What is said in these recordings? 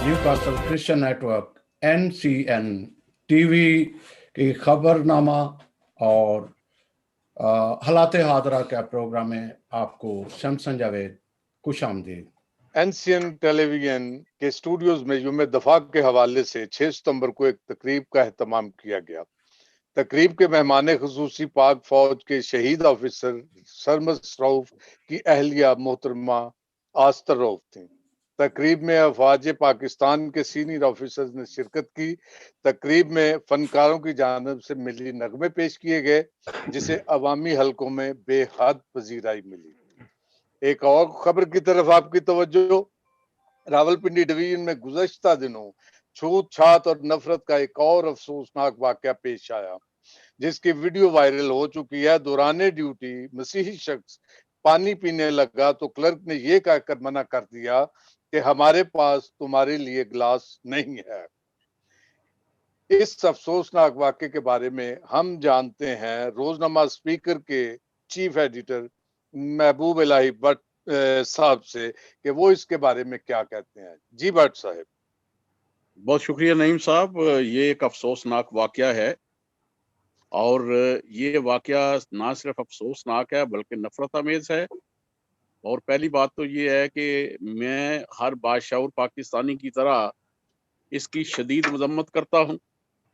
نیوکاسل Christian network NCN TV کی خبرنامہ اور حالات حاضرہ کا پروگرام میں آپ کو شمسن جاوید خوش آمدید۔ NCN ٹیلی ویژن کے اسٹوڈیوز میں یوم دفاع کے حوالے سے 6 ستمبر کو ایک تقریب کا اہتمام کیا گیا۔ تقریب کے مہمان خصوصی پاک فوج کے شہید آفیسر سرمد رؤف کی اہلیہ محترمہ آستر رؤف تھیں۔ تقریب میں افواج پاکستان کے سینئر آفیسرز نے شرکت کی۔ تقریب میں فنکاروں کی جانب سے ملی نغمے پیش کیے گئے جسے عوامی حلقوں میں بے حد پذیرائی ملی۔ ایک اور خبر کی طرف آپ کی توجہ۔ راولپنڈی ڈویژن میں گزشتہ دنوں چھوت چھات اور نفرت کا ایک اور افسوسناک واقعہ پیش آیا جس کی ویڈیو وائرل ہو چکی ہے۔ دوران ڈیوٹی مسیحی شخص پانی پینے لگا تو کلرک نے یہ کہہ کر منع کر دیا کہ ہمارے پاس تمہارے لیے گلاس نہیں ہے۔ اس افسوسناک واقعے کے بارے میں ہم جانتے ہیں روزنامہ اسپیکر کے چیف ایڈیٹر محبوب الہی بٹ صاحب سے کہ وہ اس کے بارے میں کیا کہتے ہیں۔ جی بٹ صاحب۔ بہت شکریہ نعیم صاحب۔ یہ ایک افسوسناک واقعہ ہے اور یہ واقعہ نہ صرف افسوسناک ہے بلکہ نفرت آمیز ہے۔ اور پہلی بات تو یہ ہے کہ میں ہر باشعور پاکستانی کی طرح اس کی شدید مذمت کرتا ہوں۔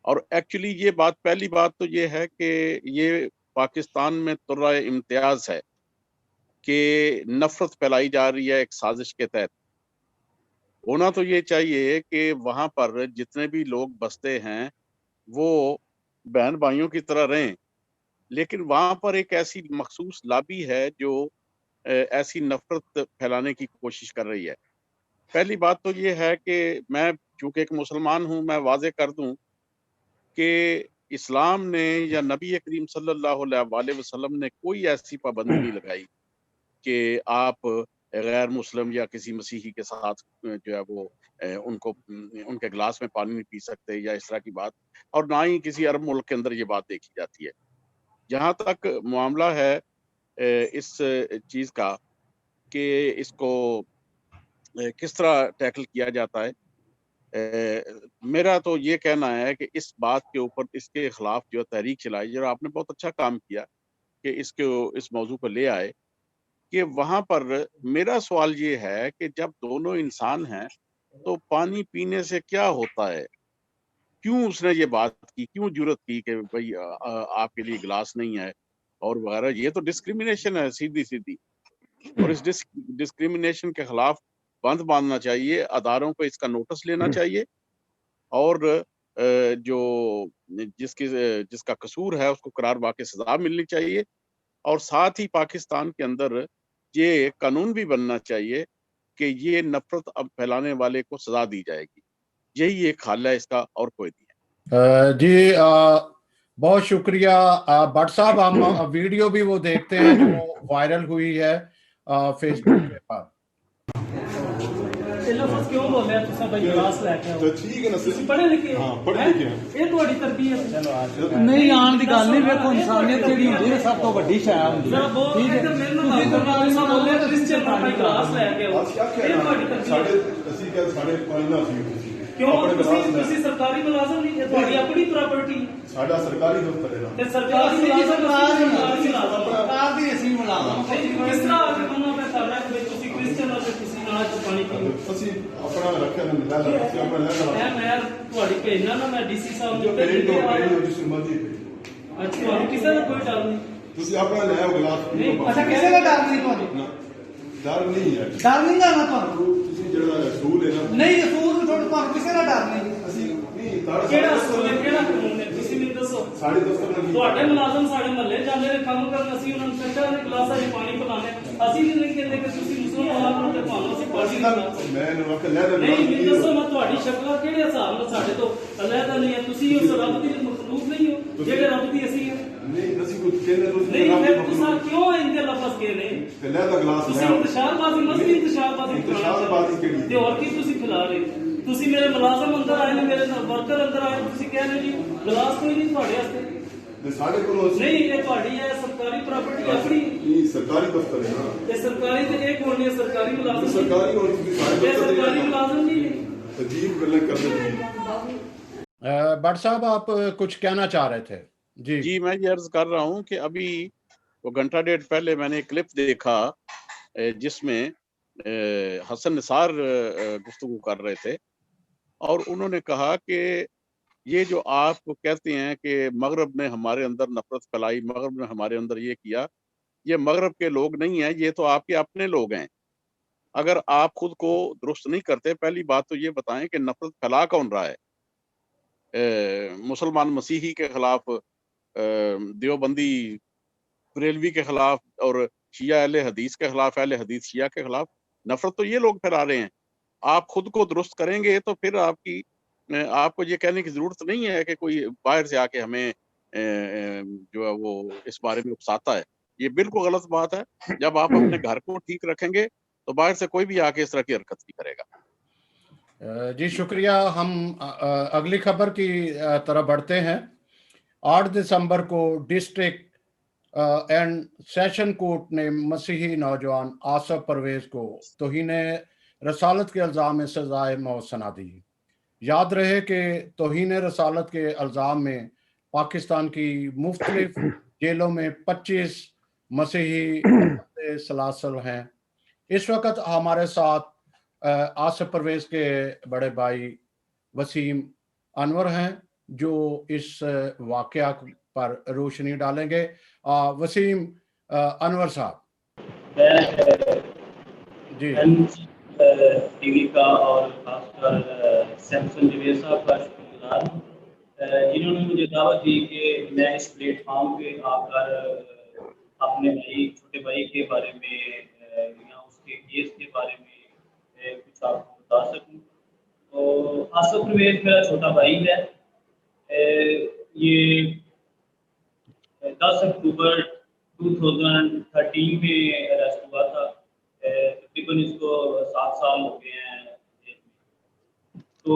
اور ایکچولی یہ بات پہلی بات تو یہ ہے کہ یہ پاکستان میں طرح امتیاز ہے کہ نفرت پھیلائی جا رہی ہے ایک سازش کے تحت۔ ہونا تو یہ چاہیے کہ وہاں پر جتنے بھی لوگ بستے ہیں وہ بہن بھائیوں کی طرح رہیں، لیکن وہاں پر ایک ایسی مخصوص لابی ہے جو ایسی نفرت پھیلانے کی کوشش کر رہی ہے۔ پہلی بات تو یہ ہے کہ میں چونکہ ایک مسلمان ہوں، میں واضح کر دوں کہ اسلام نے یا نبی کریم صلی اللہ علیہ وسلم نے کوئی ایسی پابندی نہیں لگائی کہ آپ غیر مسلم یا کسی مسیحی کے ساتھ جو ہے وہ ان کے گلاس میں پانی نہیں پی سکتے یا اس طرح کی بات، اور نہ ہی کسی عرب ملک کے اندر یہ بات دیکھی جاتی ہے۔ جہاں تک معاملہ ہے اس چیز کا کہ اس کو کس طرح ٹیکل کیا جاتا ہے، میرا تو یہ کہنا ہے کہ اس بات کے اوپر اس کے خلاف جو تحریک چلائی اور آپ نے بہت اچھا کام کیا کہ اس موضوع کو لے آئے، کہ وہاں پر میرا سوال یہ ہے کہ جب دونوں انسان ہیں تو پانی پینے سے کیا ہوتا ہے؟ کیوں اس نے یہ بات کی، کیوں جرت کی کہ بھئی آپ کے لیے گلاس نہیں ہے اور وغیرہ؟ یہ تو ڈسکریمنیشن ہے سیدھی سیدھی، اور اس ڈسکریمنیشن کے خلاف بند باندھنا چاہیے، اداروں کو اس کا نوٹس لینا چاہیے، اور جو جس کا قصور ہے اس کو قرار واقع سزا ملنی چاہیے، اور ساتھ ہی پاکستان کے اندر یہ قانون بھی بننا چاہیے کہ یہ نفرت اب پھیلانے والے کو سزا دی جائے گی۔ یہی ایک حل ہے اس کا، اور کوئی نہیں ہے۔ جی بہت شکریہ بٹ صاحب۔ ہم ویڈیو بھی وہ دیکھتے ہیں جو وائرل ہوئی ہے فیس بک کے پر۔ کیوں بول رہے ہیں بھائی کلاس لے کے ٹھیک ہے نا، پڑھے لکھے یہ تھوڑی تربیت نہیں آن دی گل نہیں۔ ویکھو انسانیت جڑی ہوندی ہے سب تو وڈی شے ہوندی ہے، ٹھیک ہے؟ تسی تو بول رہے کرسچن بھائی کلاس لے کے یہ تھوڑی تربیت اسی کہ ساڈے پڑھنا سی کیوں تسی سرکاری ملازم نہیں، یہ تھوڑی اپنی پراپرٹی ساڈا سرکاری دفتر ہے تے سرکاری ملازم سرکار دی اسی ملازم کس طرح انہاں پہ کر رہا ہے کہ تسی کرسچن اور کسی نال پانی پیو؟ اسی اپنا رکھیا نہ ملا اسی اپنا لے میں تھوڑی بھیجنا نا، میں ڈی سی صاحب نوں بھیج دوں جس مرضی۔ اچھا تھوڑی کسے دا کوئی ڈر نہیں، تسی اپنا لے آؤ گلاس نہیں۔ اچھا کسے دا ڈر نہیں؟ تھوڑی ڈر نہیں ہے، ڈر نہیں نا تھانوں تسی جڑا رسول ہے نا، نہیں رسول تھوڑا کسے دا ڈر نہیں۔ اسی نہیں کیڑا رسول ہے، کیڑا قانون ہے؟ تسی مینوں دسو۔ ساڈے دفتر تواڈے ملازم ساڈے محلے جاندے نے کام کرن، اسی انہاں نوں چچا دے گلاساں وچ پانی پلانے، اسی نہیں کہندے کہ تسی مسلمان تے پانو سی پانی میں وقت لے دے نہیں۔ مینوں دسو میں تواڈی شکل کیڑے حساب نال ساڈے تو علیحدہ نہیں ہے؟ تسی اس رب دی مخلوق نہیں ہو جڑے رب دی اسی ہیں؟ نہیں اسی کوئی کہندے نہیں، پھر تساں کیوں ان دے لفظ کہے نے؟ تے لے دا گلاس لے تسی انتشار بازی مستی انتشار بازی کیڑی تے اور کی تسی کھلا رہے؟ تسی میرے ملازم اندر آئے نے، میرے ورکر اندر آئے، تسی کہہ رہے جی گلاس کوئی نہیں تواڈے واسطے؟ ساڈے کول نہیں، یہ تواڈی ہے سرکاری پراپرٹی اپنی نہیں، سرکاری دفتر ہے نا، یہ سرکاری تے ایک ہونی ہے سرکاری ملازم، سرکاری ہونی ہے سرکاری ملازم نہیں भट्ट साहब आप कुछ कहना चाह रहे थे? जी, मैं ये अर्ज कर रहा हूँ कि अभी वो घंटा डेढ़ पहले मैंने एक क्लिप देखा जिसमें हसन निसार गुफ्तगू कर रहे थे और उन्होंने कहा कि ये जो आप कहते हैं कि मगरब ने हमारे अंदर नफरत फैलाई, मगरब ने हमारे अंदर ये किया, ये मगरब के लोग नहीं हैं, ये तो आपके अपने लोग हैं। अगर आप खुद को दुरुस्त नहीं करते, पहली बात तो ये बताएं कि नफरत फैला कौन रहा है? मुसलमान मसीही के खिलाफ, देवबंदी बरेलवी के खिलाफ और शिया अहले हदीस के खिलाफ, अहले हदीस शिया के खिलाफ नफरत तो ये लोग फैला रहे हैं। आप खुद को दुरुस्त करेंगे तो फिर आपको ये कहने की जरूरत नहीं है कि कोई बाहर से आके हमें जो है वो इस बारे में उकसाता है। ये बिल्कुल गलत बात है। जब आप अपने घर को ठीक रखेंगे तो बाहर से कोई भी आके इस तरह की हरकत नहीं करेगा। जी शुक्रिया। हम अगली खबर की तरफ बढ़ते हैं। 8 दिसंबर को डिस्ट्रिक्ट एंड सेशन कोर्ट ने मसीही नौजवान आसफ परवेज को तौहीने रसालत के इल्ज़ाम में सजाए मौत सुना दी। याद रहे कि तौहीने रसालत के इल्ज़ाम में पाकिस्तान की मुख्तलिफ जेलों में 25 मसीही सलासल हैं। इस वक्त हमारे साथ आसिफ परवेज के बड़े भाई वसीम अनवर हैं जो इस वाकया पर रोशनी डालेंगे। वसीम अनवर साहब जी। टीवी का और खासकर सैमसन जवेद साहब का शुक्रगुजार हूँ जिन्होंने मुझे दावत दी कि मैं इस प्लेटफॉर्म पे आकर अपने भाई छोटे भाई के बारे में या उसके केस के बारे में कुछ आपको बता सकूं। तो आसिफ परवेज मेरा छोटा भाई है। ये 10 अक्टूबर 2013 में अरेस्ट हुआ था। तकरीबन इसको 7 साल हो गए हैं। तो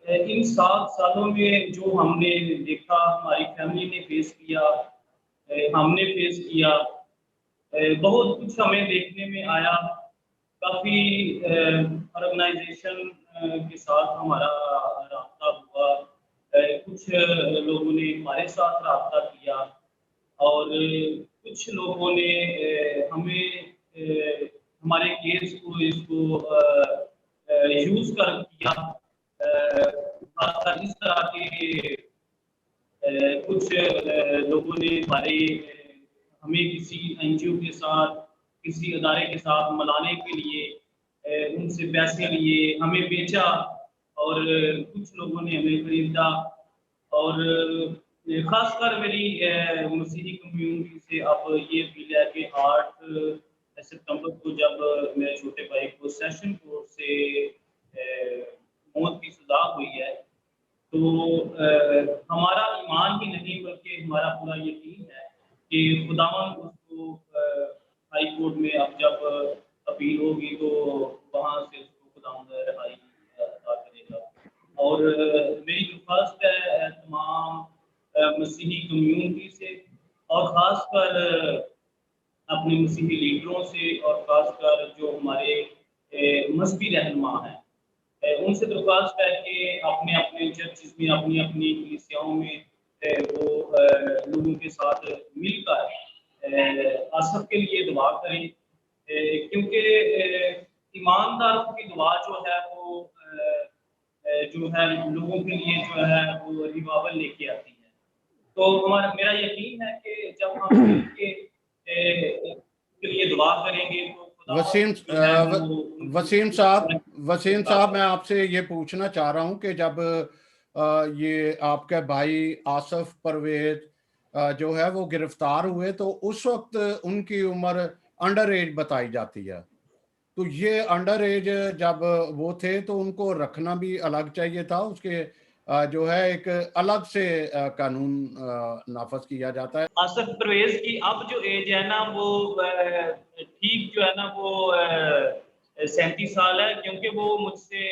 इन 7 सालों में जो हमने देखा, हमारी फैमिली ने फेस किया, हमने फेस किया, बहुत कुछ हमें देखने में आया। काफ़ी ऑर्गेनाइजेशन के साथ हमारा राब्ता हुआ, कुछ लोगों ने हमारे साथ राब्ता किया और कुछ लोगों ने हमें हमारे केस को इसको यूज़ कर किया। इस तरह के कुछ लोगों ने हमें किसी एनजीओ के साथ, किसी अदारे के साथ मिलाने के लिए उनसे पैसे लिए, हमें बेचा और कुछ लोगों ने हमें खरीदा। और खासकर मेरी मसीही कम्युनिटी से अब ये अपील है कि 8 सितंबर को जब मेरे छोटे भाई को सेशन कोर्ट से मौत की सजा हुई है तो हमारा ईमान ही नहीं बल्कि हमारा पूरा यकीन है कि खुदावन उसको हाई कोर्ट में अब जब अपील होगी तो वहाँ से उसको खुदावन रिहाई अदा करेगा। और मेरी दरख्वास्त है तमाम मसीही कम्युनिटी से और ख़ासकर अपने मसीही लीडरों से और ख़ासकर जो हमारे मजहबी रहनुमा हैं, उनसे दरख्वास्त है कि अपने अपने चर्चेस में, अपनी अपनी कलीसियाओं में वो लोगों के साथ मिलकर आसफ के लिए दुआ करें, क्योंकि ईमानदारों की दुआ जो है वो जो है लोगों के लिए जो है वो रिवाइवल लेके आती है। तो मेरा यकीन है कि जब हम मिलके के लिए दुआ करेंगे तो वसीम साहब मैं आपसे ये पूछना चाह रहा हूँ कि जब ये आपके भाई आसिफ परवेज जो है वो गिरफ्तार हुए तो उस वक्त उनकी उम्र अंडर एज बताई जाती है। तो ये अंडर एज जब वो थे तो उनको रखना भी अलग चाहिए था, उसके जो है एक अलग से कानून नाफज किया जाता है। आसिफ परवेज की अब जो एज है ना वो ठीक जो है ना वो 37 साल है, क्योंकि वो मुझसे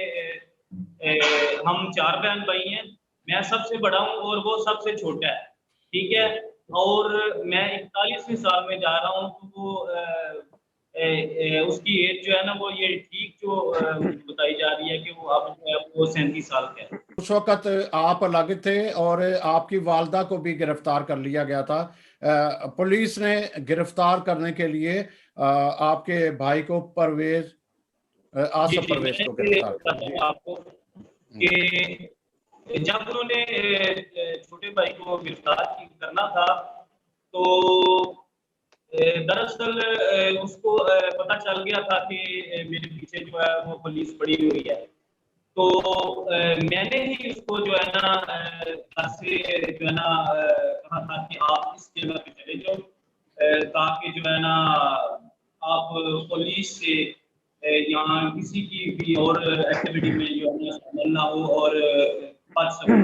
हम 4 बहन भाई हैं, मैं सबसे बड़ा हूँ और वो सबसे छोटा है, ठीक है। और मैं 41वें साल में जा रहा हूँ तो वो اس کی ایج جو ہے نا وہ یہ ٹھیک جو بتائی جا رہی ہے کہ وہ اب جو ہے وہ 37 سال کا ہے. اس وقت آپ الگ تھے اور آپ کی والدہ کو بھی گرفتار کر لیا گیا تھا. پولیس نے گرفتار کرنے کے لیے آپ کے بھائی کو پرویز آصف پرویز کو گرفتار کیا. آپ کو کہ جب انہوں نے چھوٹے بھائی کو گرفتار کرنا تھا تو دراصل اس کو پتہ چل گیا تھا کہ میرے پیچھے جو ہے وہ پولیس پڑی ہوئی ہے. تو میں نے ہی اس کو جو ہے نا گھر سے جو ہے نا کہا تھا کہ آپ اس جگہ پہ چلے جاؤ تاکہ جو ہے نا آپ پولیس سے یہاں کسی کی بھی اور ایکٹیویٹی میں جو ہے نا شامل نہ ہو اور بچ سکو.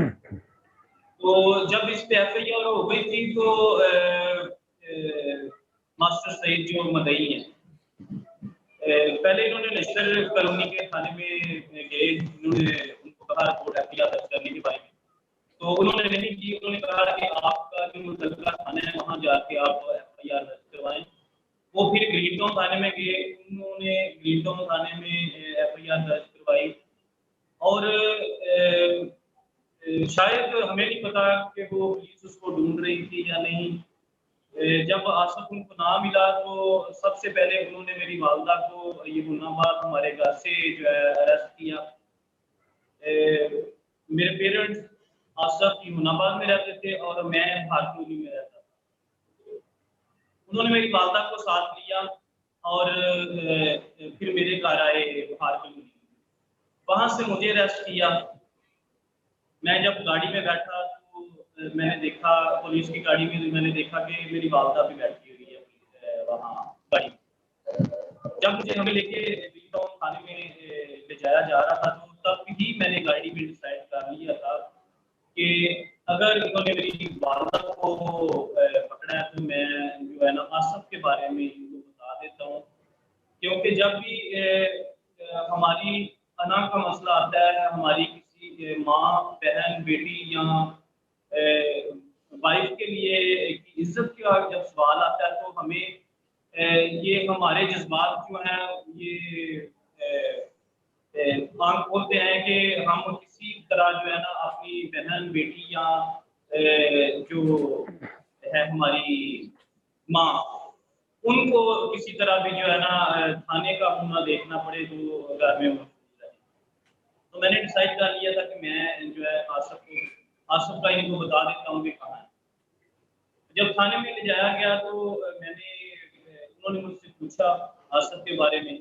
تو جب اس پہ ایف آئی آر ہو گئی تھی تو ماسٹر سعید جو مدعی ہیں پہلے انہوں نے نشتر کالونی کے تھانے میں گئے, انہوں نے ان کو کہا رپورٹ ایف آئی آر درج کرنے کے بارے میں, تو انہوں نے نہیں کی. انہوں نے کہا کہ آپ کا جو متعلقہ تھانہ ہے وہاں جا کے آپ ایف آئی آر درج کروائیں. وہ پھر گرین ٹاؤن تھانے میں گئے, انہوں نے گرین ٹاؤن تھانے میں ایف آئی آر درج کروائی. اور شاید ہمیں نہیں پتا کہ وہ پولیس اس کو ڈھونڈ رہی تھی یا نہیں. جب آصف ان کو نہ ملا تو سب سے پہلے انہوں نے میری والدہ کو یہ گناباد ہمارے گھر سے جو ہے اریسٹ کیا. میرے پیرنٹس آصف کی گناباد میں رہتے تھے اور میں ہارکولی میں رہتا تھا. انہوں نے میری والدہ کو ساتھ لیا اور پھر میرے گھر آئے ہارکولی. وہاں سے مجھے اریسٹ کیا. میں جب گاڑی میں بیٹھا تو میں نے دیکھا پولیس کی گاڑی میں, میں نے دیکھا کہ میری والدہ بھی بیٹھی ہوئی ہے وہاں گاڑی. جب مجھے ہمیں لے کے گرین ٹاؤن تھانے میں لے جایا جا رہا تھا تو تب ہی میں نے گاڑی میں ڈیسائیڈ کر لیا تھا کہ اگر انہوں نے میری والدہ کو پکڑا ہے تو میں جو ہے نا آصف کے بارے میں ان کو بتا دیتا ہوں. کیونکہ جب بھی ہماری انا کا مسئلہ آتا ہے, ہماری کسی ماں بہن بیٹی یا وائف کے لیے عزت کا جب سوال آتا ہے تو ہمیں یہ ہمارے جذبات جو ہیں یہ آنکھ کھولتے ہیں کہ ہم کسی طرح جو ہے نا اپنی بہن بیٹی یا جو ہے ہماری ماں ان کو کسی طرح بھی جو ہے نا تھانے کا ہونا دیکھنا پڑے تو گھر میں موجود رہے. تو میں نے ڈیسائیڈ کر لیا تھا کہ میں جو ہے آصف کا ان کو بتا دیتا ہوں کہ کہاں ہے. جب تھانے میں لے جایا گیا تو انہوں نے مجھ سے پوچھا آصف کے بارے میں.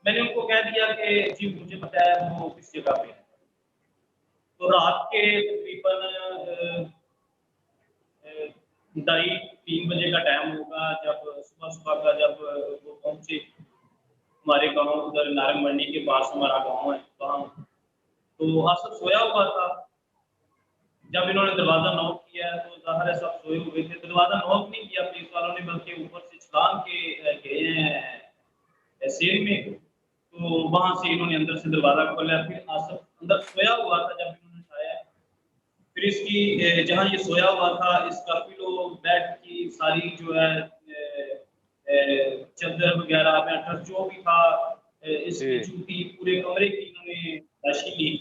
میں نے ان کو کہہ دیا کہ جی مجھے پتا ہے وہ کس جگہ پہ ہے. تو رات کے تقریباً 2:30-3 بجے کا ٹائم ہوگا جب صبح کا جب وہ پہنچے ہمارے گاؤں ادھر نارنگ منڈی کے پاس ہمارا گاؤں ہے وہاں. تو آصف سویا ہوا تھا. جب انہوں نے دروازہ نوک کیا تو ظاہر ہے سب سوئے ہوئے تھے. دروازہ نوک نہیں کیا پولیس والوں نے بلکہ اوپر سے چھلانگ کے گئے ہیں سیل میں. تو وہاں سے انہوں نے اندر سے دروازہ کھولا. پھر آصف اندر سویا ہوا تھا. جب انہوں نے اٹھایا پھر اس کی جہاں یہ سویا ہوا تھا اس کا پلو بیڈ کی ساری جو ہے چادر وغیرہ میٹرس جو بھی تھا اس کی جوتی پورے کمرے کی انہوں نے تلاشی لی.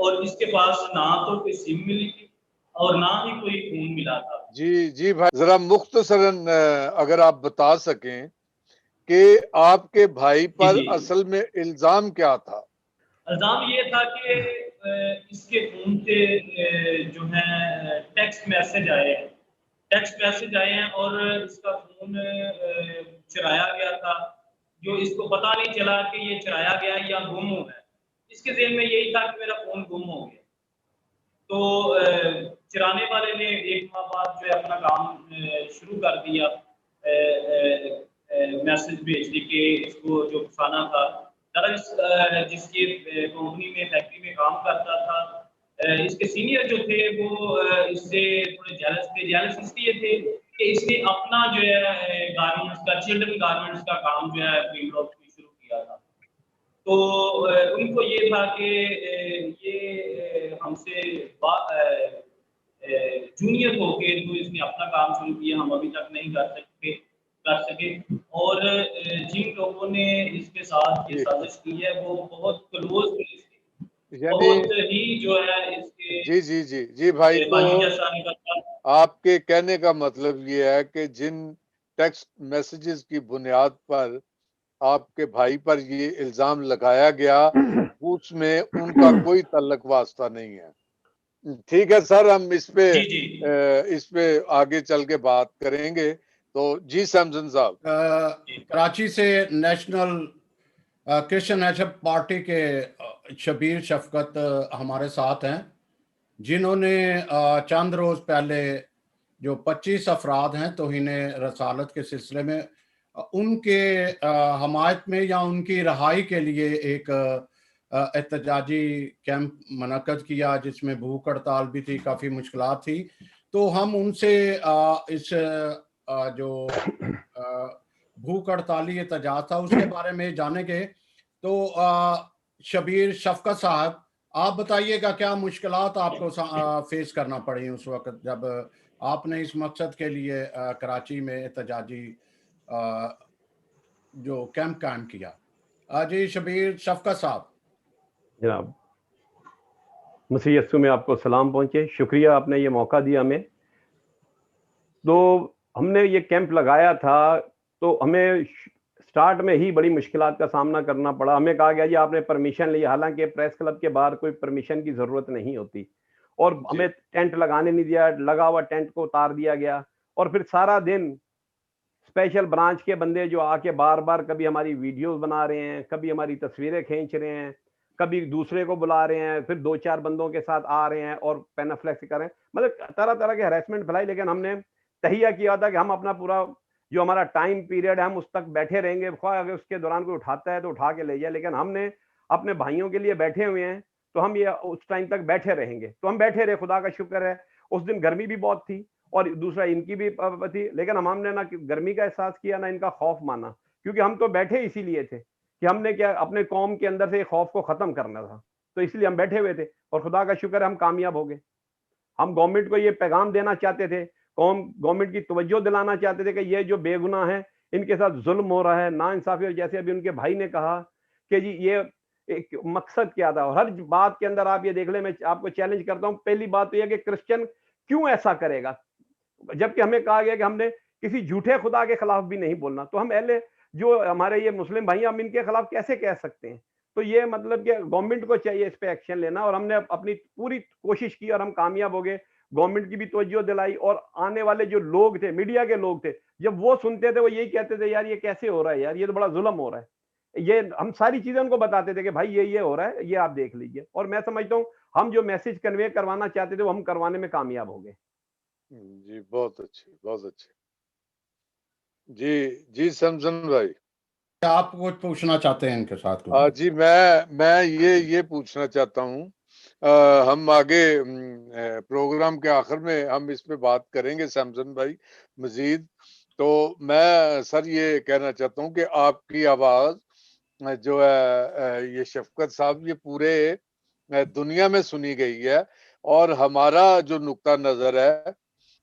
اور اس کے پاس نہ تو کوئی سم ملی تھی اور نہ ہی کوئی فون ملا تھا. جی بھائی ذرا مختصراً اگر آپ بتا سکیں کہ آپ کے بھائی پر اصل میں الزام کیا تھا؟ الزام یہ تھا کہ اس کے فون سے جو ہے ٹیکسٹ میسج آئے ہیں اور اس کا فون چرایا گیا تھا جو اس کو پتا نہیں چلا کہ یہ چرایا گیا یا گم ہو گیا. اس کے ذہن میں یہی تھا کہ میرا فون گم ہو گیا. تو چرانے والے نے 1 ماہ بعد جو ہے اپنا کام شروع کر دیا میسج بھیجنے کے اس کو جو پھنسانا تھا. جس کی کمپنی میں فیکٹری میں کام کرتا تھا اس کے سینئر جو تھے وہ اس سے تھوڑے جیلس اس لیے تھے کہ اس نے اپنا جو ہے گارمنٹس کا چلڈرن گارمنٹس کا کام جو ہے گرین راک میں شروع کیا تھا. تو ان کو یہ تھا کہ یہ ہم سے جونیئر ہو کے جو اس نے اپنا کام شروع کیا ہم ابھی تک نہیں کر کر سکے. اور جن لوگوں نے اس کے ساتھ یہ سازش کی ہے وہ بہت کلوز تھے، بہت ہی جو ہے اس کے جی بھائی، تو بھائی جیسا نکلتا. آپ کے کہنے کا مطلب یہ ہے کہ جن ٹیکسٹ میسیجز کی بنیاد پر آپ کے بھائی پر یہ الزام لگایا گیا اس میں ان کا کوئی تعلق واسطہ نہیں ہے. ٹھیک ہے سر، ہم اس پہ آگے چل کے بات کریں گے. تو جی سیمسن صاحب، کراچی سے نیشنل کرسچن نیشنل پارٹی کے شبیر شفقت ہمارے ساتھ ہیں، جنہوں نے چند روز پہلے جو 25 افراد ہیں توہین رسالت کے سلسلے میں ان کے حمایت میں یا ان کی رہائی کے لیے ایک احتجاجی کیمپ منعقد کیا، جس میں بھوک ہڑتال بھی تھی، کافی مشکلات تھی. تو ہم ان سے اس جو بھوک ہڑتالی احتجاج تھا اس کے بارے میں جانیں گے. تو شبیر شفقت صاحب، آپ بتائیے گا کیا مشکلات آپ کو فیس کرنا پڑی اس وقت جب آپ نے اس مقصد کے لیے کراچی میں احتجاجی جو کیمپ قائم کیا. جی شبیر شفقت صاحب. جناب مسیح یسوع میں آپ کو سلام پہنچے. شکریہ آپ نے یہ موقع دیا ہمیں. تو ہم نے یہ کیمپ لگایا تھا تو ہمیں سٹارٹ میں ہی بڑی مشکلات کا سامنا کرنا پڑا. ہمیں کہا گیا جی آپ نے پرمیشن لی، حالانکہ پریس کلب کے باہر کوئی پرمیشن کی ضرورت نہیں ہوتی، اور ہمیں ٹینٹ لگانے نہیں دیا. لگا ہوا ٹینٹ کو اتار دیا گیا، اور پھر سارا دن اسپیشل برانچ کے بندے جو آ کے بار بار کبھی ہماری ویڈیوز بنا رہے ہیں، کبھی ہماری تصویریں کھینچ رہے ہیں، کبھی دوسرے کو بلا رہے ہیں، پھر 2-4 بندوں کے ساتھ آ رہے ہیں اور پینافلیکس کر رہے ہیں، مطلب طرح طرح کے ہراسمنٹ پھیلائی. لیکن ہم نے تہیہ کیا تھا کہ ہم اپنا پورا جو ہمارا ٹائم پیریڈ ہے ہم اس تک بیٹھے رہیں گے، خواہ اگر اس کے دوران کوئی اٹھاتا ہے تو اٹھا کے لے جائے، لیکن ہم نے اپنے بھائیوں کے لیے بیٹھے ہوئے ہیں تو ہم یہ اس ٹائم تک بیٹھے رہیں گے. تو ہم بیٹھے رہے، خدا کا شکر ہے. اس دن گرمی بھی بہت تھی اور دوسرا ان کی بھی تھی، لیکن ہم نے نہ گرمی کا احساس کیا نہ ان کا خوف مانا، کیونکہ ہم تو بیٹھے اسی لیے تھے کہ ہم نے کیا اپنے قوم کے اندر سے خوف کو ختم کرنا تھا. تو اس لیے ہم بیٹھے ہوئے تھے اور خدا کا شکر ہے ہم کامیاب ہو گئے. ہم گورنمنٹ کو یہ پیغام دینا چاہتے تھے، گورنمنٹ کی توجہ دلانا چاہتے تھے کہ یہ جو بے گناہ ہیں ان کے ساتھ ظلم ہو رہا ہے، نا انصافی. اور جیسے ابھی ان کے بھائی نے کہا کہ جی یہ ایک مقصد کیا تھا، اور ہر بات کے اندر آپ یہ دیکھ لیں، میں آپ کو چیلنج کرتا ہوں. پہلی بات تو یہ کہ کرسچن کیوں ایسا کرے گا، جبکہ ہمیں کہا گیا کہ ہم نے کسی جھوٹے خدا کے خلاف بھی نہیں بولنا. تو ہم اہل جو ہمارے یہ مسلم بھائی ہم ان کے خلاف کیسے کہہ سکتے ہیں؟ تو یہ مطلب کہ گورنمنٹ کو چاہیے اس پہ ایکشن لینا، اور ہم نے اپنی پوری کوشش کی اور ہم کامیاب ہو گئے. گورنمنٹ کی بھی توجہ دلائی، اور آنے والے جو لوگ تھے، میڈیا کے لوگ تھے، جب وہ سنتے تھے وہ یہی کہتے تھے یار یہ کیسے ہو رہا ہے، یار یہ تو بڑا ظلم ہو رہا ہے. یہ ہم ساری چیزیں ان کو بتاتے تھے کہ بھائی یہ ہو رہا ہے، یہ آپ دیکھ لیجئے. اور میں سمجھتا ہوں ہم جو میسج کنوے کروانا چاہتے تھے وہ ہم کروانے میں کامیاب ہو گئے. جی بہت اچھے، بہت اچھے. جی سمسن بھائی، آپ کچھ پوچھنا چاہتے ہیں ان کے ساتھ؟ جی میں یہ پوچھنا چاہتا ہوں. ہم آگے پروگرام کے آخر میں ہم اس پہ بات کریں گے سیمسن بھائی مزید. تو میں سر یہ کہنا چاہتا ہوں کہ آپ کی آواز جو ہے یہ شفقت صاحب یہ پورے دنیا میں سنی گئی ہے، اور ہمارا جو نقطہ نظر ہے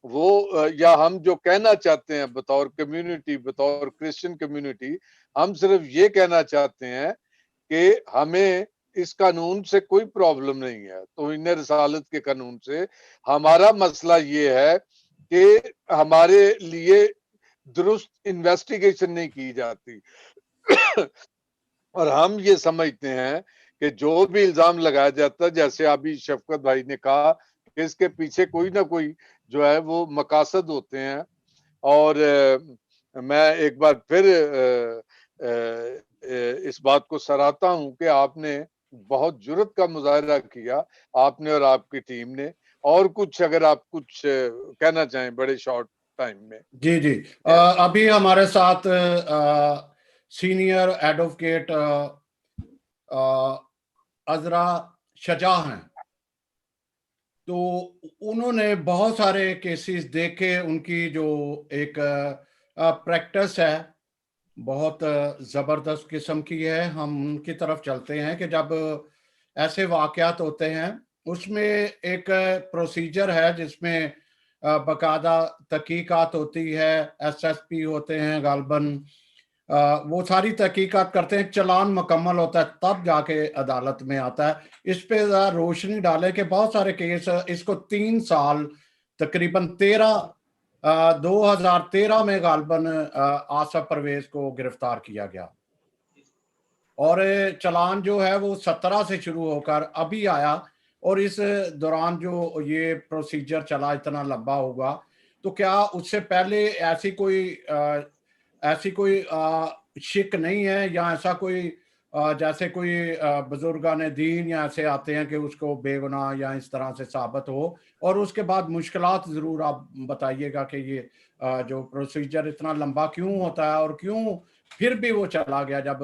وہ یا ہم جو کہنا چاہتے ہیں بطور کمیونٹی، بطور کرسچن کمیونٹی، ہم صرف یہ کہنا چاہتے ہیں کہ ہمیں اس قانون سے کوئی پرابلم نہیں ہے، توہین رسالت کے قانون سے. ہمارا مسئلہ یہ ہے کہ ہمارے لیے درست انویسٹیگیشن نہیں کی جاتی، اور ہم یہ سمجھتے ہیں کہ جو بھی الزام لگایا جاتا ہے، جیسے ابھی شفقت بھائی نے کہا کہ اس کے پیچھے کوئی نہ کوئی جو ہے وہ مقاصد ہوتے ہیں. اور میں ایک بار پھر اس بات کو سراہتا ہوں کہ آپ نے بہت جرات کا مظاہرہ کیا، آپ نے اور آپ کی ٹیم نے. اور کچھ اگر آپ کچھ کہنا چاہیں بڑے شارٹ ٹائم میں. جی ابھی ہمارے ساتھ سینئر ایڈوکیٹ عذرا شجاع ہیں. تو انہوں نے بہت سارے کیسز دیکھے، ان کی جو ایک پریکٹس ہے بہت زبردست قسم کی ہے. ہم ان کی طرف چلتے ہیں کہ جب ایسے واقعات ہوتے ہیں اس میں ایک پروسیجر ہے جس میں बाकायदा तहकीकात होती है, SSP होते हैं गालबन, वो सारी तहकीकात करते हैं, चालान मुकम्मल होता है तब जाके अदालत में आता है। इस पे ज़रा रोशनी डाले कि बहुत सारे केस, इसको 3 साल तकरीबन 2013 में गालबन आसिफ परवेज को गिरफ्तार किया गया, और चालान जो है वो 17 से शुरू होकर अभी आया, और इस दौरान जो ये प्रोसीजर चला इतना लंबा होगा, तो क्या उससे पहले ऐसी कोई शिक नहीं है, या ऐसा कोई जैसे कोई बुजुर्गान दीन या ऐसे आते हैं कि उसको बेगुनाह या इस तरह से साबित हो, और उसके बाद मुश्किलात ज़रूर आप बताइएगा कि ये जो प्रोसीजर इतना लंबा क्यों होता है, और क्यों फिर भी वो चला गया जब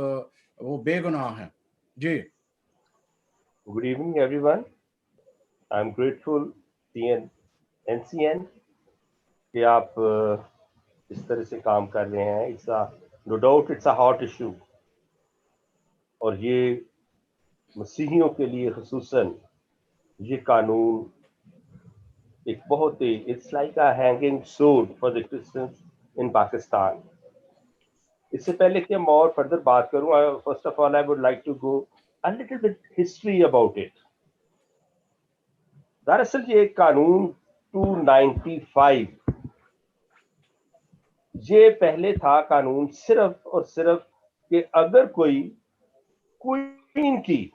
वो बेगुनाह है। जी। Good evening, everyone. I'm grateful NCN कि आप इस तरह से काम कर रहे हैं. No doubt it's a hot issue, और ये मसीहियों के लिए खुसूसन ये कानून एक बहुत ही, it's like a hanging sword for the Christians in Pakistan. इससे पहले कि मैं और फर्दर बात करूं, first of all I would like to go a little bit history about it. दरअसल ये कानून 295 ये पहले था कानून सिर्फ और सिर्फ कि अगर कोई क्वीन की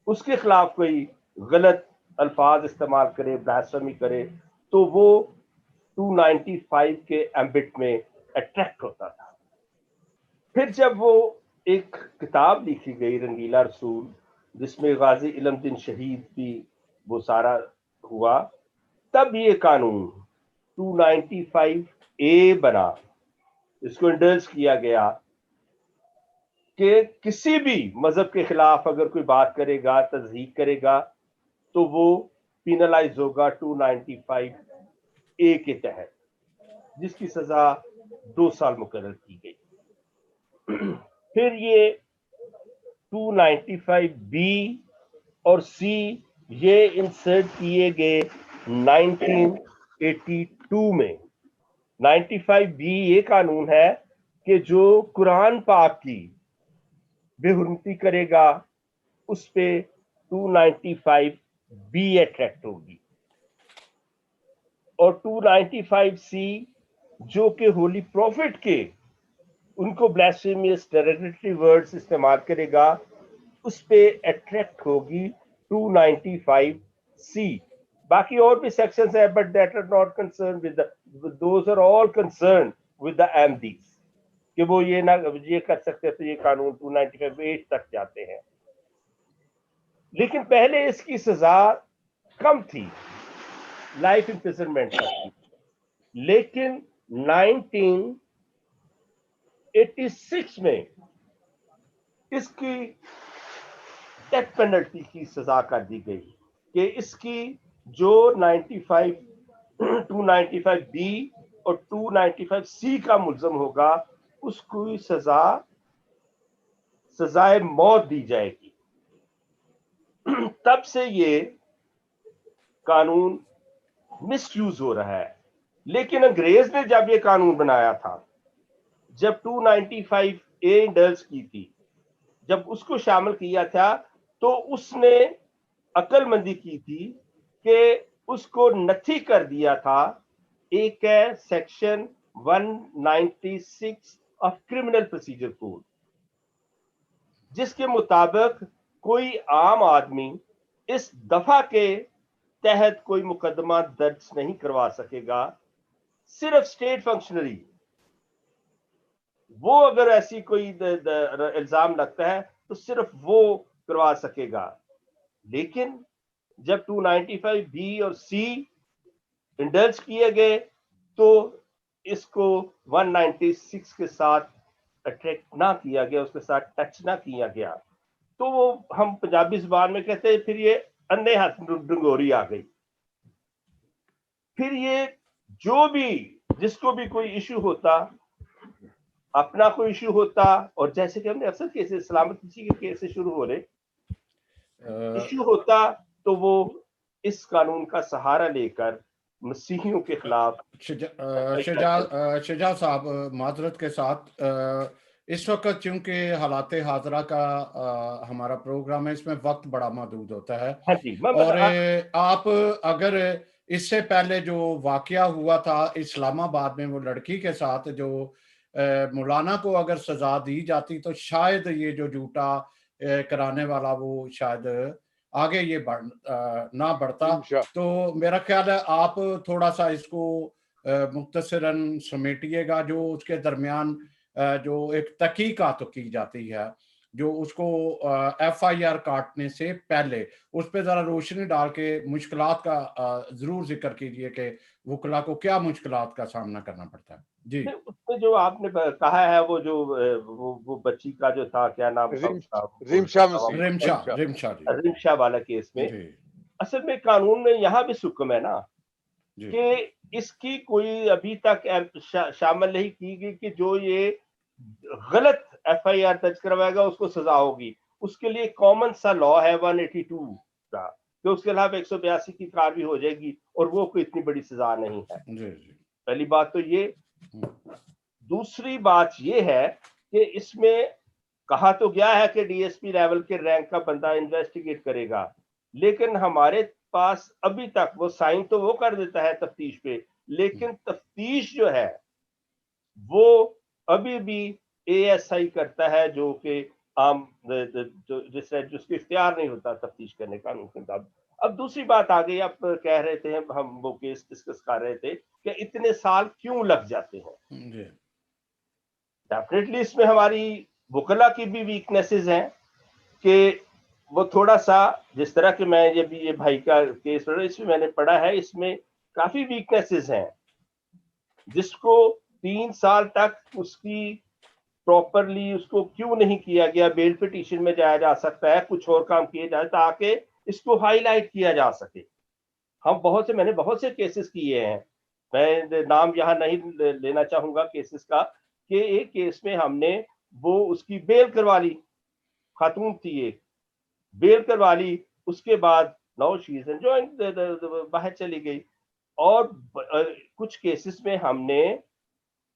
उसके खिलाफ कोई गलत अल्फाज इस्तेमाल करे, ब्लास्फेमी करे, तो वो 295 के एम्बिट में अट्रैक्ट होता था. फिर जब वो एक किताब लिखी गई रंगीला रसूल, जिसमें गाजी इल्मुद्दीन शहीद भी वो सारा हुआ, तब ये कानून 295A बना. इसको इंडल्ज किया गया कि किसी भी मजहब के खिलाफ अगर कोई बात करेगा, तज़हीक करेगा, तो वो पीनलाइज होगा 295A के तहत, जिसकी सजा 2 साल मुकर्रर की गई. फिर ये 295B और C ये इंसर्ट किए गए 1982 में. 95B ये कानून है कि जो कुरान पाक की बेहुरमती करेगा उस पे 295B अट्रैक्ट होगी, और 295C जो कि होली प्रॉफिट के उनको ब्लास्फेमियस डेरोगेटरी वर्ड्स इस्तेमाल करेगा उस पे अट्रैक्ट होगी 295C. बाकी और भी सेक्शंस है, but that are not concern with those are all concern with the MDs कि वो ये ना ये कर सकते, तो ये कानून 295A तक जाते हैं. लेकिन पहले इसकी सजा कम थी, लाइफ इंप्रिजनमेंट तक थी. लेकिन 1986 में इसकी डेथ पेनल्टी की सजा कर दी गई कि इसकी जो 295B और 295C का मुल्ज़म होगा उसको सजाए मौत दी जाएगी. तब से ये कानून मिसयूज हो रहा है. लेकिन अंग्रेज ने जब ये कानून बनाया था, जब 295A इंडल्ज की थी, जब उसको शामिल किया था, तो उसने अक्लमंदी की थी कि उसको नथी कर दिया था. एक है section 196 of criminal procedure code, जिसके मुताबिक कोई आम आदमी इस दफा के तहत कोई मुकदमा दर्ज नहीं करवा सकेगा. सिर्फ स्टेट फंक्शनरी, वो अगर ऐसी कोई इल्जाम लगता है तो सिर्फ वो करवा सकेगा. लेकिन जब 295B और C इंडल्ज किए गए तो इसको 196 के साथ अट्रैक्ट ना किया गया, उसके साथ टच ना किया गया. तो वो हम पंजाबी जुबान में कहते हैं फिर ये अंधे हाथ डंगोरी आ गई. फिर ये जो भी जिसको भी कोई इशू होता, अपना कोई इशू होता, और जैसे कि हमने अक्सर केसेस सलामती के केसेस शुरू हो रहे इशू होता, तो वो इस कानून का सहारा लेकर मसीहियों के खिलाफ शजा साहब माजरत के साथ इस वक्त चूंकि हालात हाजरा का हमारा प्रोग्राम है, इसमें वक्त बड़ा महदूद होता है। हाँ जी, और आप अगर इससे पहले जो वाकया हुआ था इस्लामाबाद में वो लड़की के साथ, जो मौलाना को अगर सजा दी जाती तो शायद ये जो झूठा कराने वाला वो शायद आगे ये ना बढ़ता। तो मेरा ख्याल है आप थोड़ा सा इसको मुख्तसरन समेटिएगा। जो उसके दरमियान जो एक तहकीकात की जाती है, जो उसको FIR काटने से पहले उस पर जरा रोशनी डाल के मुश्किलात का जरूर जिक्र कीजिए कि वकला को क्या मुश्किलात का सामना करना पड़ता है। जी, उसमें जो आपने कहा है वो जो वो बच्ची का जो था, क्या नाम था उसका, रिमशा वाला केस में, असल में कानून में यहाँ भी हुक्म है ना कि इसकी कोई अभी तक शामिल नहीं की गई कि जो ये गलत FIR दर्ज करवाएगा उसको सजा होगी। उसके लिए कॉमन सा लॉ है 182 का, कि उसके खिलाफ 182 की कार्रवाई हो जाएगी और वो कोई इतनी बड़ी सजा नहीं है। पहली बात तो ये। दूसरी बात ये है कि इसमें कहा तो गया है कि DSP लेवल के रैंक का बंदा इन्वेस्टिगेट करेगा, लेकिन हमारे पास अभी तक वो साइन तो वो कर देता है तफ्तीश पे, लेकिन तफ्तीश जो है वो अभी भी ASI करता है, जो कि आम जिसके इख्तियार नहीं होता तफ्तीश करने कानून के मुताबिक। अब दूसरी बात आ गई, आप कह रहे थे, हम वो केस डिस्कस कर रहे थे कि इतने साल क्यों लग जाते हैं। डेफिनेटली इसमें हमारी वकला की भी वीकनेसेस हैं कि वो थोड़ा सा, जिस तरह के मैं ये भाई का केस पढ़ा, इसमें मैंने पढ़ा है, इसमें काफी वीकनेसेस हैं, जिसको 3 साल तक उसकी प्रॉपरली उसको क्यों नहीं किया गया। बेल पिटीशन में जाया जा सकता है, कुछ और काम किए जाए ताकि इसको हाईलाइट किया जा सके। मैंने बहुत से केसेस किए हैं, मैं नाम यहाँ नहीं लेना चाहूंगा केसेस का, कि एक केस में हमने वो उसकी बेल करवा ली, खातून थी एक, बेल करवा ली, उसके बाद नाउ शी इज एंजॉयिंग, बाहर चली गई। और कुछ केसेस में हमने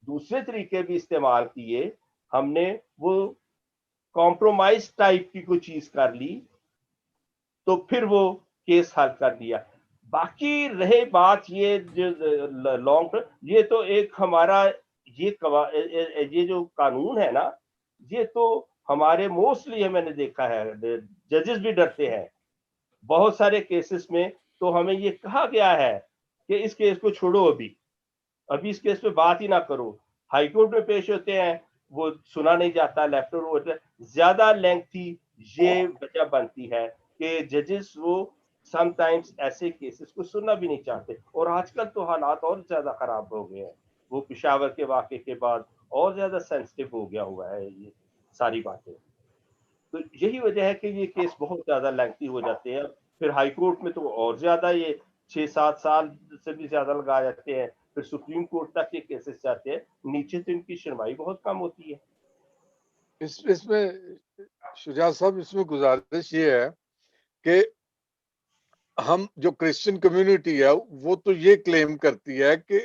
दूसरे तरीके भी इस्तेमाल किए, हमने वो कॉम्प्रोमाइज टाइप की कोई चीज कर ली तो फिर वो केस हल कर दिया। बाकी रहे बात ये जो लॉन्ग टर्म, ये तो एक हमारा ये जो कानून है ना, ये तो हमारे मोस्टली मैंने देखा है जजेस भी डरते हैं बहुत सारे केसेस में। तो हमें ये कहा गया है कि इस केस को छोड़ो, अभी इस केस पे बात ही ना करो। हाई कोर्ट में पेश होते हैं, वो सुना नहीं जाता, लेफ्ट होता है, ज्यादा लेंथी ये वजह बनती है कि जजेस वो समटाइम्स ऐसे केसेस को सुनना भी नहीं चाहते। और आजकल तो हालात और ज्यादा खराब हो गए हैं, वो पेशावर के वाक़े के बाद और ज्यादा सेंसिटिव हो गया हुआ है ये सारी बातें। तो यही वजह है कि ये केस बहुत ज्यादा लेंथी हो जाते हैं। फिर हाई कोर्ट में तो और ज्यादा, ये 6-7 साल से भी ज्यादा लगा जाते हैं, फिर सुप्रीम कोर्ट तक ये केसेस जाते हैं, नीचे तो इनकी सुनवाई बहुत कम होती है। इसमें शुजा साहब, इसमें गुजारिश ये है कि हम जो क्रिश्चियन कम्युनिटी है वो तो ये क्लेम करती है कि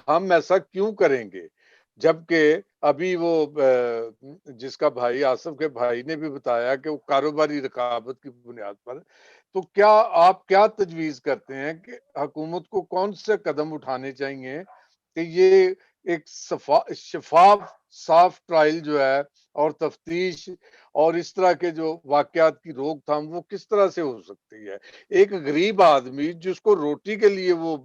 हम ऐसा क्यों करेंगे, जबकि अभी वो जिसका भाई आसिफ के भाई ने भी बताया कि वो कारोबारी रकाबत की बुनियाद पर। तो क्या आप क्या तजवीज करते हैं कि हुकूमत को कौन से कदम उठाने चाहिए कि ये एक शफाफ साफ ट्रायल जो है और तफ्तीश और इस तरह के जो वाकयात की रोकथाम वो किस तरह से हो सकती है। एक गरीब आदमी जिसको रोटी के लिए वो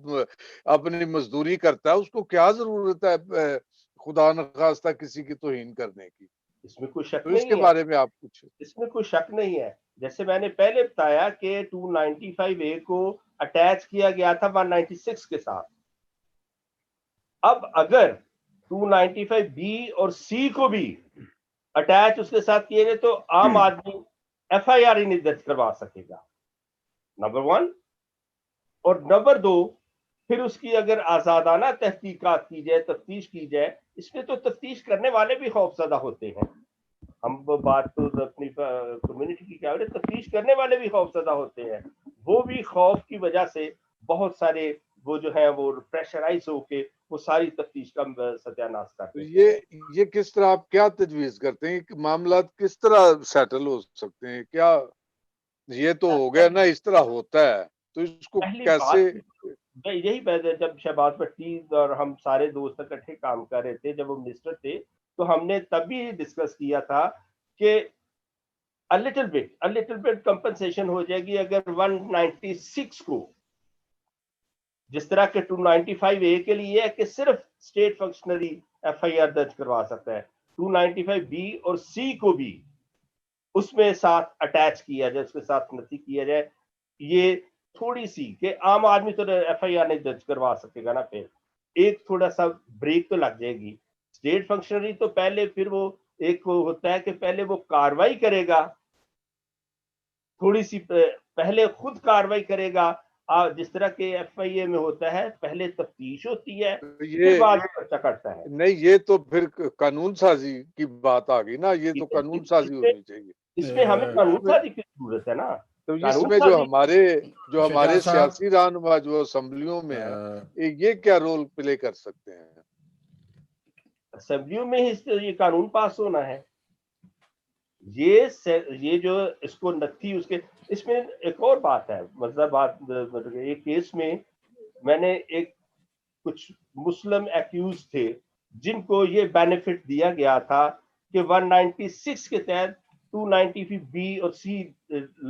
अपनी मजदूरी करता है, उसको क्या जरूरत है खुदा न खास्ता किसी की तौहीन करने की। इसमें कोई शक तो नहीं इसके है, बारे में आप कुछ। इसमें कोई शक नहीं है। जैसे मैंने पहले बताया कि 295A को अटैच किया गया था 196 के साथ। अब अगर 295B और C को भी अटैच उसके साथ किए गए तो आम आदमी FIR ही नहीं दर्ज करवा सकेगा, नंबर 1। और नंबर 2, फिर उसकी अगर आजादाना तहकीकात की जाए, तफ्तीश की जाए, इसमें तो तफ्तीश करने वाले भी खौफजदा होते हैं। हम बात तो अपनी कम्युनिटी की क्या तफ्तीश करने वाले भी खौफजदा होते हैं, वो भी खौफ की वजह से बहुत सारे وہ جو ہے وہ پریشرائز ہو کے وہ ساری تفتیش کا ستیاناش کرتے ہیں. یہ کس طرح آپ کیا تجویز کرتے ہیں کہ معاملات کس طرح سیٹل ہو سکتے ہیں؟ کیا یہ تو ہو گیا نا، اس طرح ہوتا ہے تو اس کو پہلی کیسے؟ بات یہی بات ہے، جب شہباز بھٹی اور ہم سارے دوست اکٹھے کام کر رہے تھے، جب وہ منسٹر تھے، تو ہم نے تب بھی ڈسکس کیا تھا کہ a little bit compensation ہو جائے گی اگر 196 کو جس طرح کہ 295A کے لیے ہے کہ صرف state functionary F I R درج کروا سکتا ہے، 295B اور C کو بھی اس میں ساتھ اٹیچ کیا جائے، اس کے ساتھ نتی کیا جائے. یہ تھوڑی سی کہ عام آدمی تو ایف آئی آر نہیں درج کروا سکے گا نا، پھر ایک تھوڑا سا بریک تو لگ جائے گی. اسٹیٹ فنکشنری تو پہلے پھر وہ ایک ہوتا ہے کہ پہلے وہ کاروائی کرے گا، تھوڑی سی پہلے خود کاروائی کرے گا، جس طرح کہ ایف آئی اے میں ہوتا ہے پہلے تفتیش ہوتی ہے پھر بعد میں پرچہ کٹتا ہے. نہیں، یہ تو پھر قانون سازی کی بات آ گئی نا، یہ تو قانون سازی ہونی چاہیے. اس میں ہمیں قانون سازی کی ضرورت ہے نا. تو اس میں جو ہمارے سیاسی رہنما جو اسمبلیوں میں ہیں، یہ کیا رول پلے کر سکتے ہیں؟ اسمبلیوں میں ہی یہ قانون پاس ہونا ہے. یہ جو اس کو نتھی اس میں ایک اور بات ہے، مطلب ایک کیس میں نے کچھ مسلم ایکیوز تھے جن کو یہ بینیفٹ دیا گیا تھا کہ 196 کے تحت 290B اور C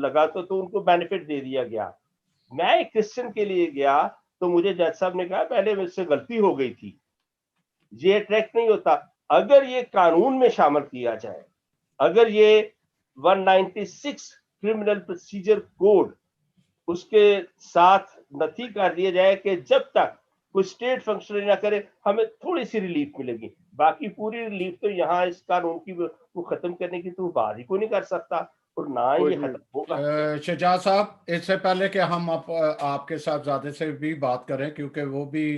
لگا تو ان کو بینیفٹ دے دیا گیا. میں ایک کرسچن کے لیے گیا تو مجھے جج صاحب نے کہا پہلے مجھ سے غلطی ہو گئی تھی، یہ ٹریک نہیں ہوتا. اگر یہ قانون میں شامل کیا جائے، اگر یہ 196 کرمنل پروسیجر کوڈ اس کے ساتھ نتھی کر دیا جائے کہ جب تک کوئی اسٹیٹ فنکشنری نہ کرے ہمیں تھوڑی سی ریلیف ملے گی، باقی پوری ریلیف تو یہاں اس قانون کی وہ ختم کرنے کی تو بات ہی کوئی نہیں کر سکتا اور نہ یہ ختم ہوگا. شجاع صاحب، اس سے پہلے کہ ہم آپ کے صاحب زادے سے بھی بات کریں کیونکہ وہ بھی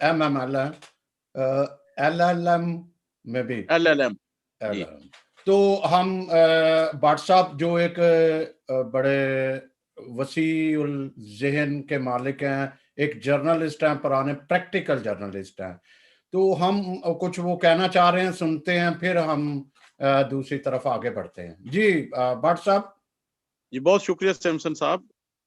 MML ہیں، LLM میں بھی LLM، تو ہم بٹ صاحب جو ایک بڑے وسیع الذہن کے مالک ہیں، ایک جرنلسٹ ہیں، پرانے پریکٹیکل جرنلسٹ ہیں، تو ہم کچھ وہ کہنا چاہ رہے ہیں سنتے ہیں، پھر ہم دوسری طرف آگے بڑھتے ہیں. جی بٹ صاحب. جی بہت شکریہ سیمسن صاحب.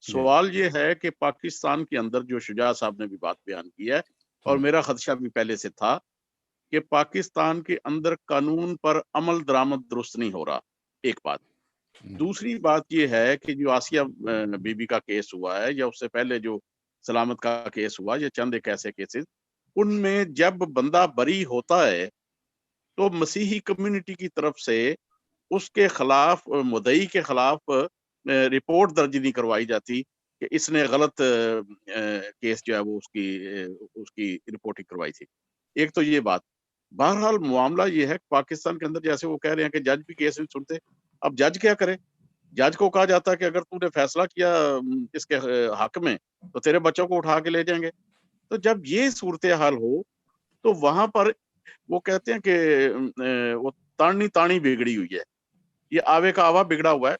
سوال یہ ہے کہ پاکستان کے اندر جو شجاع صاحب نے بھی بات بیان کی ہے اور میرا خدشہ بھی پہلے سے تھا کہ پاکستان کے اندر قانون پر عمل درآمد درست نہیں ہو رہا، ایک بات. دوسری بات یہ ہے کہ جو آسیہ بی بی کا کیس ہوا ہے یا اس سے پہلے جو سلامت کا کیس ہوا، یہ چند ایک ایسے کیسز، ان میں جب بندہ بری ہوتا ہے تو مسیحی کمیونٹی کی طرف سے اس کے خلاف، مدعی کے خلاف رپورٹ درج نہیں کروائی جاتی کہ اس نے غلط کیس جو ہے وہ اس کی رپورٹنگ کروائی تھی. ایک تو یہ بات. بہرحال معاملہ یہ ہے کہ پاکستان کے اندر جیسے وہ کہہ رہے ہیں کہ جج بھی کیس نہیں سنتے، اب جج کیا کرے؟ جج کو کہا جاتا ہے کہ اگر تو نے فیصلہ کیا اس کے حق میں تو تیرے بچوں کو اٹھا کے لے جائیں گے. تو جب یہ صورتحال ہو تو وہاں پر وہ کہتے ہیں کہ وہ تانی بگڑی ہوئی ہے، یہ آوے کا آوا بگڑا ہوا ہے.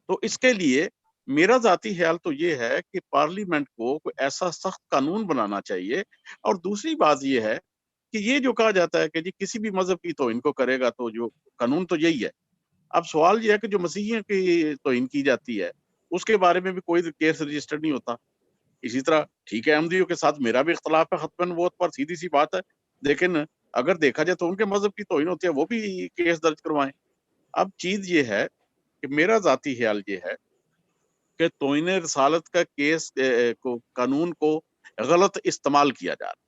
تو اس کے لیے میرا ذاتی خیال تو یہ ہے کہ پارلیمنٹ کو کوئی ایسا سخت قانون بنانا چاہیے. اور دوسری بات یہ ہے کہ یہ جو کہا جاتا ہے کہ جی کسی بھی مذہب کی توہین کو کرے گا تو جو قانون تو یہی ہے. اب سوال یہ ہے کہ جو مسیحیوں کی توہین کی جاتی ہے اس کے بارے میں بھی کوئی کیس رجسٹر نہیں ہوتا. اسی طرح ٹھیک ہے احمدیوں کے ساتھ میرا بھی اختلاف ہے ختم نبوت پر، سیدھی سی بات ہے، لیکن اگر دیکھا جائے تو ان کے مذہب کی توہین ہوتی ہے، وہ بھی کیس درج کروائیں. اب چیز یہ ہے کہ میرا ذاتی خیال یہ ہے کہ توہین رسالت کا کیس کو قانون کو غلط استعمال کیا جا رہا ہے.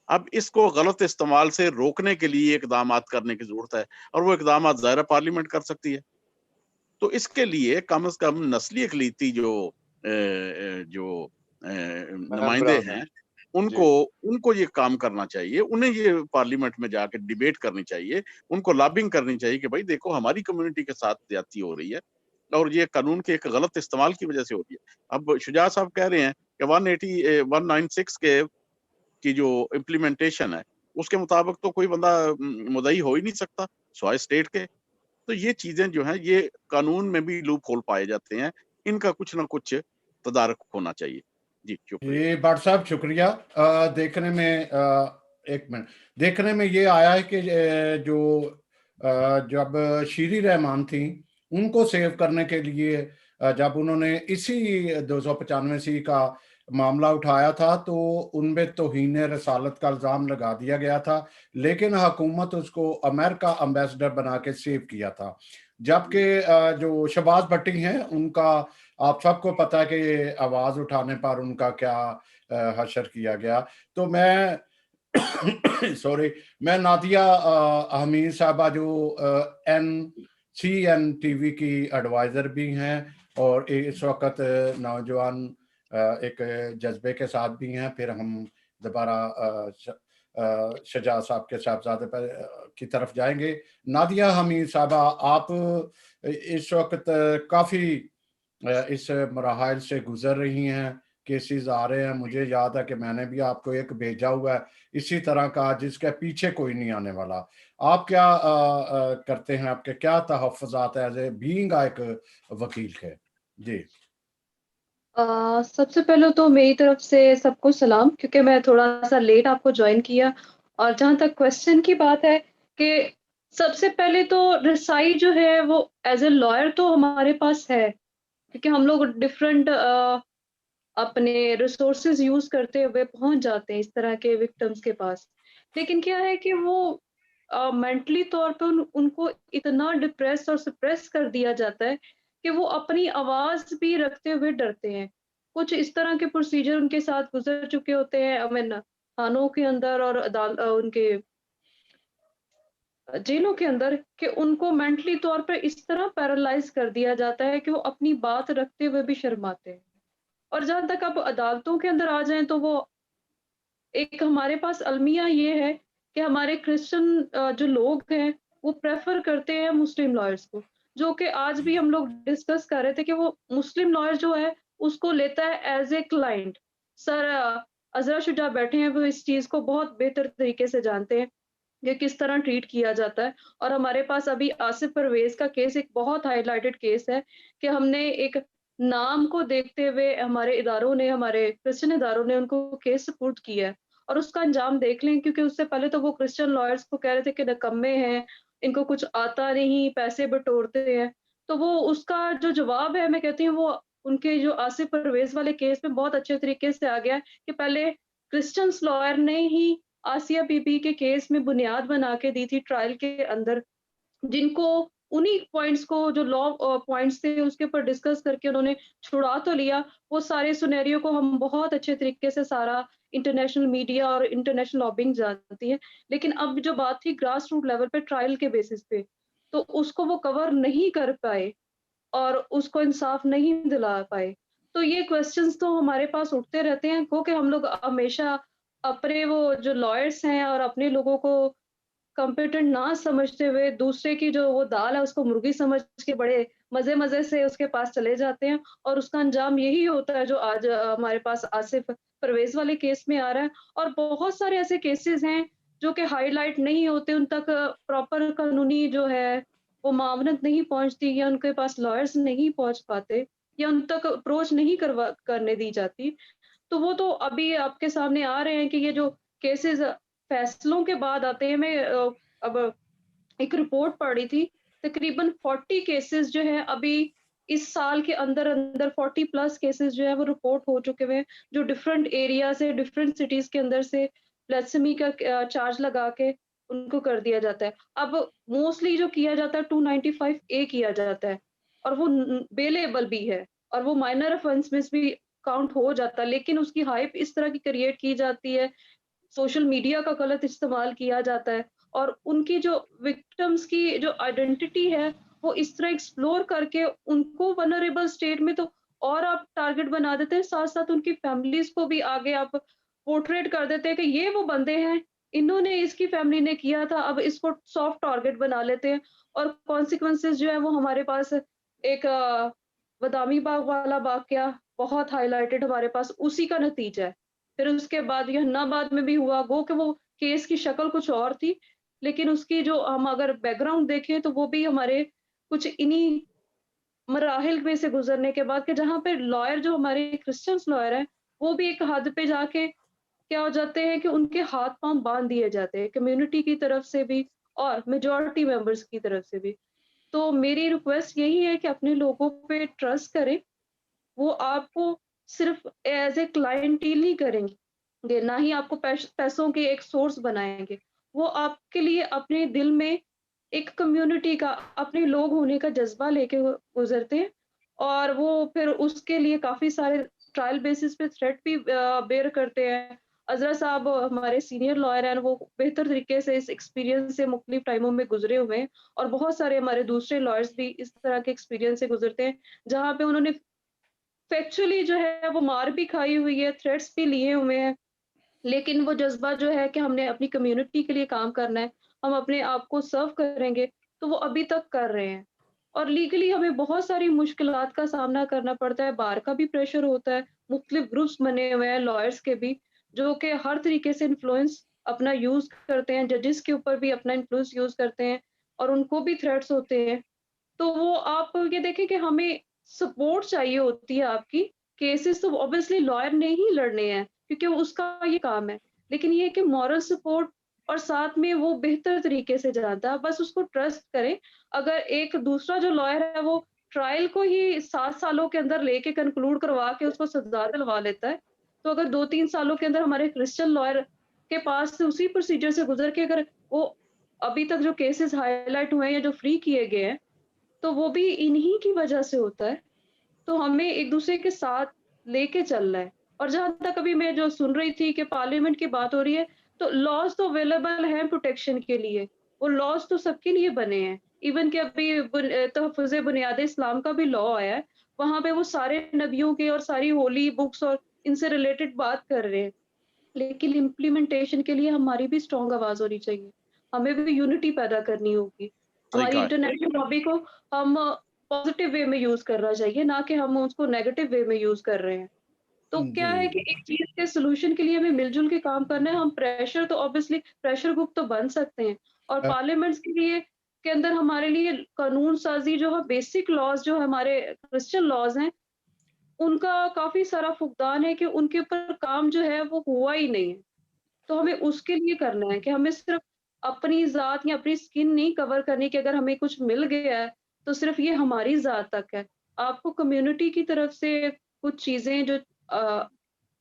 اب اس کو غلط استعمال سے روکنے کے لیے اقدامات کرنے کی ضرورت ہے، اور وہ اقدامات ظاہر پارلیمنٹ کر سکتی ہے. تو اس کے لیے کم از کم نسلی اقلیتی جو نمائندے ہیں ان کو یہ کام کرنا چاہیے، انہیں یہ پارلیمنٹ میں جا کے ڈیبیٹ کرنی چاہیے، ان کو لابنگ کرنی چاہیے کہ بھائی دیکھو ہماری کمیونٹی کے ساتھ زیادتی ہو رہی ہے اور یہ قانون کے ایک غلط استعمال کی وجہ سے ہو رہی ہے. اب شجاع صاحب کہہ رہے ہیں کہ 196 کی جو امپلیمنٹیشن ہے اس کے مطابق تو کوئی بندہ مدعی ہو ہی نہیں سکتا سوائے اسٹیٹ کے. تو یہ چیزیں جو ہیں یہ قانون میں بھی لوپ ہول پائے جاتے ہیں، ان کا کچھ نہ کچھ تدارک ہونا چاہیے. जी शुक्रिया। ये भट्ट साहब शुक्रिया। देखने में एक मिनट, देखने में ये आया है कि जो जब शीरी रहमान थी उनको सेव करने के लिए जब उन्होंने इसी 295C का मामला उठाया था तो उनमें तौहीन रसालत का इल्ज़ाम लगा दिया गया था, लेकिन हुकूमत उसको अमेरिका एम्बेसडर बना के सेव किया था। जबकि जो शहबाज भट्टी हैं उनका आप सबको पता है कि आवाज उठाने पर उनका क्या हशर किया गया। तो मैं सॉरी, मैं नादिया हमीद साहबा जो NCN TV की एडवाइजर भी हैं और इस वक्त नौजवान एक जज्बे के साथ भी हैं। फिर हम दोबारा शजा साहब के साहबजादे पर की तरफ जाएंगे। नादिया हमीद साहबा, आप इस वक्त काफ़ी इस मराहल से गुजर रही हैं, केसेस आ रहे हैं। मुझे याद है कि मैंने भी आपको एक भेजा हुआ है इसी तरह का, जिसके पीछे कोई नहीं आने वाला। आप क्या करते हैं, आपके क्या तहफ़्फ़ुज़ात है एज ए बीइंग एक वकील के? जी सबसे पहले तो मेरी तरफ से सबको सलाम, क्योंकि मैं थोड़ा सा लेट आपको ज्वाइन किया। और जहाँ तक क्वेश्चन की बात है कि सबसे पहले तो रसाई जो है वो एज ए लॉयर तो हमारे पास है, क्योंकि हम लोग डिफरेंट अपने रिसोर्सेज यूज करते हुए पहुंच जाते हैं इस तरह के विक्टिम्स के पास। लेकिन क्या है कि वो मेंटली तौर पे उनको इतना डिप्रेस और सप्रेस कर दिया जाता है कि वो अपनी आवाज भी रखते हुए डरते हैं। कुछ इस तरह के प्रोसीजर उनके साथ गुजर चुके होते हैं, आई मीन थानों के अंदर और उनके जेलों के अंदर, कि उनको मेंटली तौर पर इस तरह पैरालाइज कर दिया जाता है कि वो अपनी बात रखते हुए भी शर्माते हैं। और जहां तक आप अदालतों के अंदर आ जाएं तो वो एक हमारे पास अलमिया ये है कि हमारे क्रिश्चियन जो लोग हैं वो प्रेफर करते हैं मुस्लिम लॉयर्स को, जो कि आज भी हम लोग डिस्कस कर रहे थे कि वो मुस्लिम लॉयर जो है उसको लेता है एज ए क्लाइंट। सर अजरा शुजा बैठे हैं, वो इस चीज को बहुत बेहतर तरीके से जानते हैं कि किस तरह ट्रीट किया जाता है। और हमारे पास अभी आसिफ परवेज का केस एक बहुत हाईलाइटेड केस है कि हमने एक नाम को देखते हुए हमारे इदारों ने, हमारे क्रिश्चियन इदारों ने उनको केस सपुर्द किया है। और उसका अंजाम देख लें, क्योंकि उससे पहले तो वो क्रिश्चियन लॉयर्स को कह रहे थे कि नकम्मे हैं, इनको कुछ आता नहीं, पैसे बटोरते हैं। तो वो उसका जो जवाब है, मैं कहती हूँ वो उनके जो आसिफ परवेज वाले केस में बहुत अच्छे तरीके से आ गया कि पहले क्रिश्चियन लॉयर ने ही आसिया बीबी के केस में बुनियाद बना के दी थी ट्रायल के अंदर, जिनको उन्हीं पॉइंट्स को जो लॉ पॉइंट्स थे उसके ऊपर डिस्कस करके उन्होंने छुड़ा तो लिया। वो सारे सिनेरियो को हम बहुत अच्छे तरीके से सारा इंटरनेशनल मीडिया और इंटरनेशनल लॉबिंग जानती है। लेकिन अब जो बात थी ग्रास रूट लेवल पे ट्रायल के बेसिस पे, तो उसको वो कवर नहीं कर पाए और उसको इंसाफ नहीं दिला पाए। तो ये क्वेश्चंस तो हमारे पास उठते रहते हैं, क्योंकि हम लोग हमेशा अपने वो जो लॉयर्स हैं और अपने लोगों को कॉम्पिटेंट ना समझते हुए दूसरे की जो वो दाल है उसको मुर्गी समझ के बड़े मजे मजे से उसके पास चले जाते हैं। और उसका अंजाम यही होता है जो आज हमारे पास आसिफ परवेज वाले केस में आ रहा है। और बहुत सारे ऐसे केसेस हैं जो कि हाईलाइट नहीं होते, उन तक प्रॉपर कानूनी जो है वो मामनत नहीं पहुंचती, या उनके पास लॉयर्स नहीं पहुंच पाते, या उन तक अप्रोच नहीं करने दी जाती। तो वो तो अभी आपके सामने आ रहे हैं कि ये जो केसेस फैसलों के बाद आते हैं। मैं अब एक रिपोर्ट पढ़ी थी, तकरीबन 40 केसेस जो है अभी इस साल के अंदर अंदर 40 प्लस केसेस जो है वो रिपोर्ट हो चुके हुए हैं, जो डिफरेंट एरिया से, डिफरेंट सिटीज के अंदर से ब्लैस्फेमी का चार्ज लगा के उनको कर दिया जाता है। अब मोस्टली जो किया जाता है 295A किया जाता है, और वो बेलेबल भी है, और वो माइनर ऑफेंस में भी काउंट हो जाता है। लेकिन उसकी हाइप इस तरह की क्रिएट की जाती है, सोशल मीडिया का गलत इस्तेमाल किया जाता है, और उनकी जो विक्टिम्स की जो आइडेंटिटी है वो इस तरह एक्सप्लोर करके उनको वनरेबल स्टेट में तो और आप टारगेट बना देते हैं, साथ साथ उनकी फैमिलीज को भी आगे आप पोर्ट्रेट कर देते हैं कि ये वो बंदे हैं, इन्होंने, इसकी फैमिली ने किया था, अब इसको सॉफ्ट टारगेट बना लेते हैं। और कॉन्सिक्वेंसेस जो है वो हमारे पास एक बदामी बाग वाला वाकया बहुत हाईलाइटेड हमारे पास उसी का नतीजा है। फिर उसके बाद यहनाबाद में भी हुआ, गो कि वो केस की शक्ल कुछ और थी, लेकिन उसकी जो हम अगर बैकग्राउंड देखें तो वो भी हमारे कुछ इन्हीं मराहिल में से गुजरने के बाद, कि जहाँ पे लॉयर जो हमारे क्रिश्चियंस लॉयर हैं वो भी एक हद पे जाके क्या हो जाते हैं कि उनके हाथ पांव बांध दिए जाते हैं, कम्युनिटी की तरफ से भी और मेजॉरिटी मेंबर्स की तरफ से भी। तो मेरी रिक्वेस्ट यही है कि अपने लोगों पे ट्रस्ट करें, वो आपको सिर्फ एज ए क्लाइंटील नहीं करेंगे, ना ही आपको पैसों के एक सोर्स बनाएंगे। वो आपके लिए अपने दिल में एक कम्युनिटी का, अपने लोग होने का जज्बा लेके गुजरते हैं, और वो फिर उसके लिए काफी सारे ट्रायल बेसिस पे थ्रेट भी बेयर करते हैं। अजरा साहब हमारे सीनियर लॉयर हैं, वो बेहतर तरीके से इस एक्सपीरियंस से मुख्तलिफ टाइमों में गुजरे हुए हैं, और बहुत सारे हमारे दूसरे लॉयर्स भी इस तरह के एक्सपीरियंस से गुजरते हैं, जहाँ पे उन्होंने फैक्चुअली जो है वो मार भी खाई हुई है, थ्रेट्स भी लिए हुए हैं, लेकिन वो जज्बा जो है कि हमने अपनी कम्युनिटी के लिए काम करना है, हम अपने आप को सर्व करेंगे, तो वो अभी तक कर रहे हैं। और लीगली हमें बहुत सारी मुश्किलात का सामना करना पड़ता है, बार का भी प्रेशर होता है, मुख्तलिफ ग्रुप्स बने हुए हैं लॉयर्स के भी, जो कि हर तरीके से इन्फ्लुएंस अपना यूज करते हैं, जजेस के ऊपर भी अपना इन्फ्लुएंस यूज करते हैं, और उनको भी थ्रेट्स होते हैं। तो वो आप ये देखें कि हमें सपोर्ट चाहिए होती है आपकी। केसेस तो ऑब्वियसली लॉयर ने ही लड़ने हैं, क्योंकि उसका ये काम है, लेकिन ये है कि मॉरल सपोर्ट, और साथ में वो बेहतर तरीके से जानता है, बस उसको ट्रस्ट करें। अगर एक दूसरा जो लॉयर है वो ट्रायल को ही 7 सालों के अंदर लेके कंक्लूड करवा के उसको सजा दिलवा लेता है, तो अगर 2-3 सालों के अंदर हमारे क्रिश्चियन लॉयर के पास से उसी प्रोसीजर से गुजर के अगर वो अभी तक जो केसेस हाईलाइट हुए हैं या जो फ्री किए गए हैं, तो वो भी इन्हीं की वजह से होता है। तो हमें एक दूसरे के साथ लेके चलना है। और जहाँ तक अभी मैं जो सुन रही थी कि पार्लियामेंट की बात हो रही है, तो लॉज तो अवेलेबल हैं प्रोटेक्शन के लिए, वो लॉज तो सबके लिए बने हैं। इवन कि अभी तहफ़्फ़ुज़ बुनियाद इस्लाम का भी लॉ आया है, वहाँ पे वो सारे नबियों के और सारी होली बुक्स और इनसे रिलेटेड बात कर रहे हैं। लेकिन इम्प्लीमेंटेशन के लिए हमारी भी स्ट्रॉन्ग आवाज़ होनी चाहिए। हमें भी यूनिटी पैदा करनी होगी। सही हमारी कहा है। इंटरनेशनल लॉबी को हम पॉजिटिव वे में यूज़ करना चाहिए, ना कि हम उसको नेगेटिव वे में यूज़ कर रहे हैं। तो क्या है कि जी एक चीज़ के सॉल्यूशन के लिए हमें मिल-जुल के काम करना है। हम प्रेशर तो ऑब्वियसली प्रेशर ग्रुप तो बन सकते हैं, और अ, पार्लियामेंट्स के लिए के अंदर हमारे लिए कानून साज़ी जो है, बेसिक लॉज़ जो हमारे क्रिश्चियन लॉज़ हैं, उनका काफ़ी सारा फुकदान है कि उनके ऊपर काम जो है वो हुआ ही नहीं है। तो हमें उसके लिए करना है कि हमें सिर्फ अपनी ज़ात या अपनी स्किन नहीं कवर करनी कि अगर हमें कुछ मिल गया है, तो सिर्फ ये हमारी ज़ात तक है। आपको कम्युनिटी की तरफ से कुछ चीज़ें जो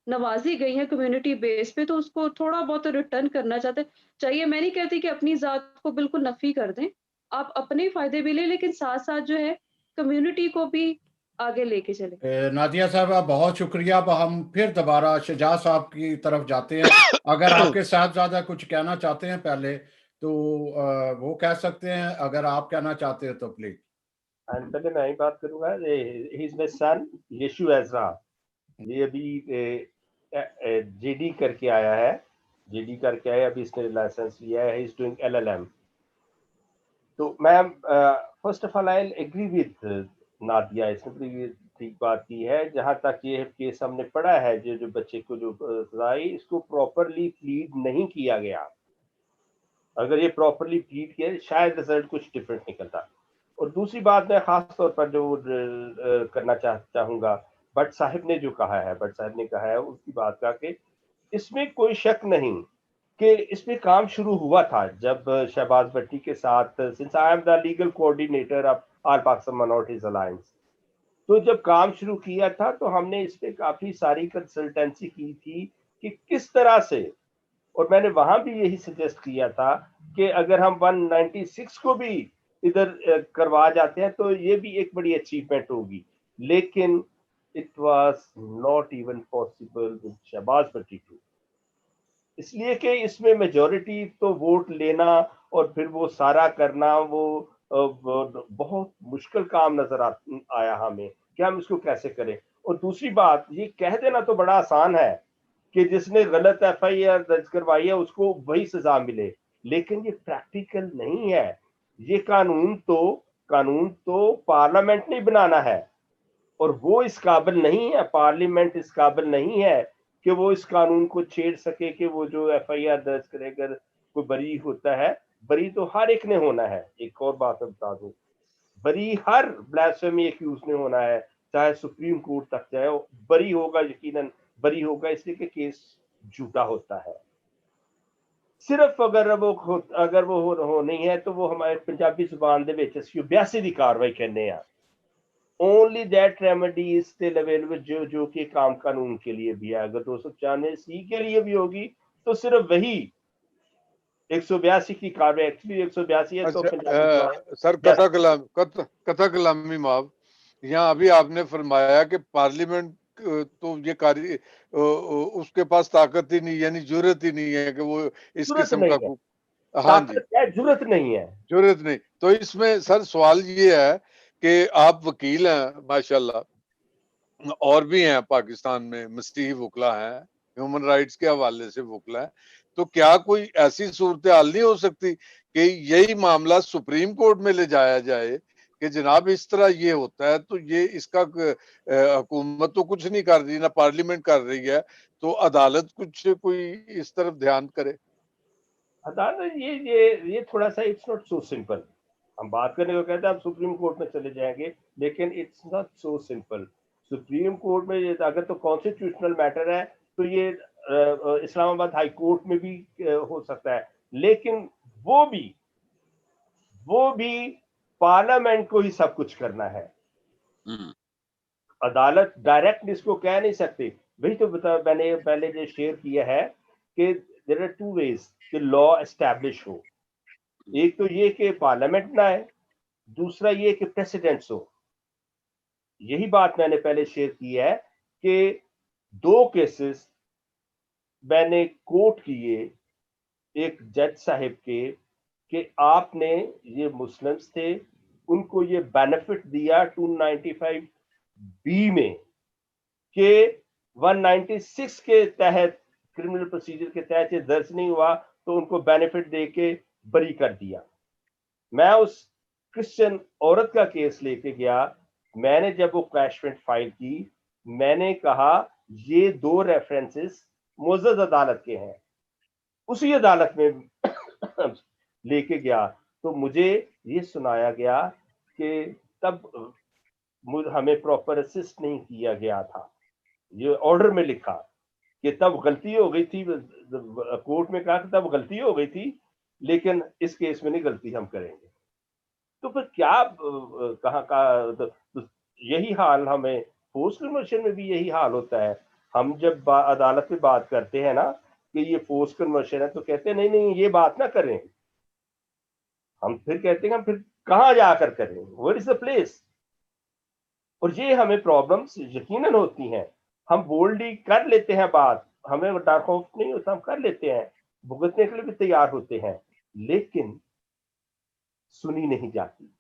नवाज़ी गई हैं कम्युनिटी बेस पे, तो उसको थोड़ा बहुत रिटर्न करना चाहिए। मैं नहीं कहती कि अपनी ज़ात को बिल्कुल नफ़ी कर दें। आप अपने फ़ायदे भी लें, लेकिन साथ-साथ जो है कम्युनिटी को भी आगे लेके चलें। नादिया साहब बहुत शुक्रिया। अब हम फिर दोबारा शजा साहब की तरफ जाते हैं। अगर आपके साथ ज़्यादा कुछ कहना चाहते हैं पहले, तो वो कह सकते हैं। अगर आप कहना चाहते हैं तो प्लीज। एंड पहले मैं ही बात करूंगा। He is my son Yeshu Ezra. ये अभी जेडी करके आया है, जेडी करके आया, अभी इसने लाइसेंस लिया है। He is doing LLM. तो ma'am, first of all I agree with Nadia, इसने बड़ी ठीक बात की है। जहां तक ये केस हमने पढ़ा है, जो बच्चे को जो सजा आई, इसको प्रॉपरली प्लीड नहीं किया गया। अगर ये प्रॉपरली प्लीड किया, शायद रिजल्ट कुछ डिफरेंट निकलता। और दूसरी बात मैं खास तौर पर जो करना चाहूंगा, भट्ट साहब ने जो कहा है, भट्ट साहब ने कहा है उसकी बात का कि इसमें कोई शक नहीं कि इसमें काम शुरू हुआ था जब शहबाज भट्टी के साथ, since I am the legal coordinator of all Pakistan minorities alliance, तो जब काम शुरू किया था तो हमने इस पे काफी सारी कंसल्टेंसी की थी कि किस तरह से, और मैंने वहां भी यही सजेस्ट किया था कि अगर हम 196 को भी इधर करवा जाते हैं तो ये भी एक बड़ी अचीवमेंट होगी। लेकिन it was not even possible with Shahbaz Bhatti too, इसलिए कि इसमें मेजॉरिटी तो वोट लेना और फिर वो सारा करना, वो बहुत मुश्किल काम नजर आया हमें कि हम इसको कैसे करें। और दूसरी बात, ये कह देना तो बड़ा आसान है कि जिसने गलत एफआईआर दर्ज करवाई है उसको वही सजा मिले, लेकिन ये प्रैक्टिकल नहीं है। ये कानून तो पार्लियामेंट ने बनाना है, और वो इस काबिल नहीं है, पार्लियामेंट इस काबिल नहीं है कि वो इस कानून को छेड़ सके कि वो जो एफआईआर दर्ज करे, अगर कोई बरी होता है, बरी तो हर एक ने होना है। एक और बात मैं बता दूं, बरी हर ब्लास्फेमी एक्यूज ने होना है, चाहे सुप्रीम कोर्ट तक जाए, बरी होगा यकीनन बरी होगा इसलिए कि केस झूठा होता है। सिर्फ अगर वो हो नहीं है तो वो हमारे पंजाबी जुबान दे विच 82 दी कार्रवाई करने आ। Only that remedy is still available जो कि काम कानून के लिए भी है। अगर 294C के लिए भी होगी तो सिर्फ वही 182 की कार्रवाई, एक्चुअली 182 है तो पंजाबी सर कथा कलामी माफ, यहाँ अभी आपने फरमाया कि पार्लियामेंट तो ये कार्य उसके पास ताकत ही नहीं, यानी जरूरत ही नहीं है कि वो इस किस्म का हाँ जी, जरूरत नहीं है, जरूरत नहीं। तो इसमें सर सवाल ये है कि आप वकील हैं माशाल्लाह, और भी हैं पाकिस्तान में मसीही वकला हैं, ह्यूमन राइट्स के हवाले से वकला हैं, तो क्या कोई ऐसी सूरत हाल नहीं हो सकती कि यही मामला सुप्रीम कोर्ट में ले जाया जाए कि जनाब इस तरह ये होता है, तो ये इसका हुकूमत तो कुछ नहीं कर रही, ना पार्लियामेंट कर रही है, तो अदालत कुछ कोई इस तरफ ध्यान करे? अदालत ये थोड़ा सा इट्स नॉट सो सिंपल। हम बात करने को कहते हैं आप सुप्रीम कोर्ट में चले जाएंगे, लेकिन it's not so simple. Supreme court में अगर तो कॉन्स्टिट्यूशनल मैटर है तो ये इस्लामाबाद हाई कोर्ट में भी हो सकता है, लेकिन वो भी पार्लियामेंट को ही सब कुछ करना है। अदालत डायरेक्ट इसको कह नहीं सकती। वही तो मैंने पहले जो शेयर किया है कि देयर आर टू वेज कि लॉ एस्टैब्लिश हो। एक तो ये कि पार्लियामेंट ना है, दूसरा ये कि प्रेसिडेंट्स हो। यही बात मैंने पहले शेयर की है कि 2 केसेस मैंने कोर्ट किए एक जज साहिब के कि आपने ये मुस्लिम्स थे, उनको ये बेनिफिट दिया 295B में कि 196 के तहत क्रिमिनल प्रोसीजर के तहत ये दर्ज नहीं हुआ तो उनको बेनिफिट दे के बरी कर दिया। मैं उस क्रिश्चियन औरत का केस लेके गया, मैंने जब वो क्लैशमेंट फाइल की, मैंने कहा ये 2 रेफरेंसेस मुअज़्ज़ज़ अदालत के हैं। उसी अदालत में लेके गया तो मुझे ये सुनाया गया कि तब हमें प्रॉपर असिस्ट नहीं किया गया था। ये ऑर्डर में लिखा कि तब गलती हो गई थी, कोर्ट में कहा कि तब गलती हो गई थी, लेकिन इस केस में नहीं गलती हम करेंगे। तो फिर क्या कहाँ का तो यही हाल हमें फोर्स कन्वर्शन में भी यही हाल होता है। हम जब अदालत में बात करते हैं ना कि ये फोर्स कन्वर्शन है तो कहते हैं नहीं ये बात ना करें। हम फिर कहते हैं हम फिर कहाँ जाकर करें, वेयर इज द प्लेस। और ये हमें प्रॉब्लम्स यकीनन होती हैं। हम बोल्डली कर लेते हैं बात, हमें डर खौफ नहीं होता, हम कर लेते हैं, भुगतने के लिए भी तैयार होते हैं, लेकिन सुनी नहीं जाती।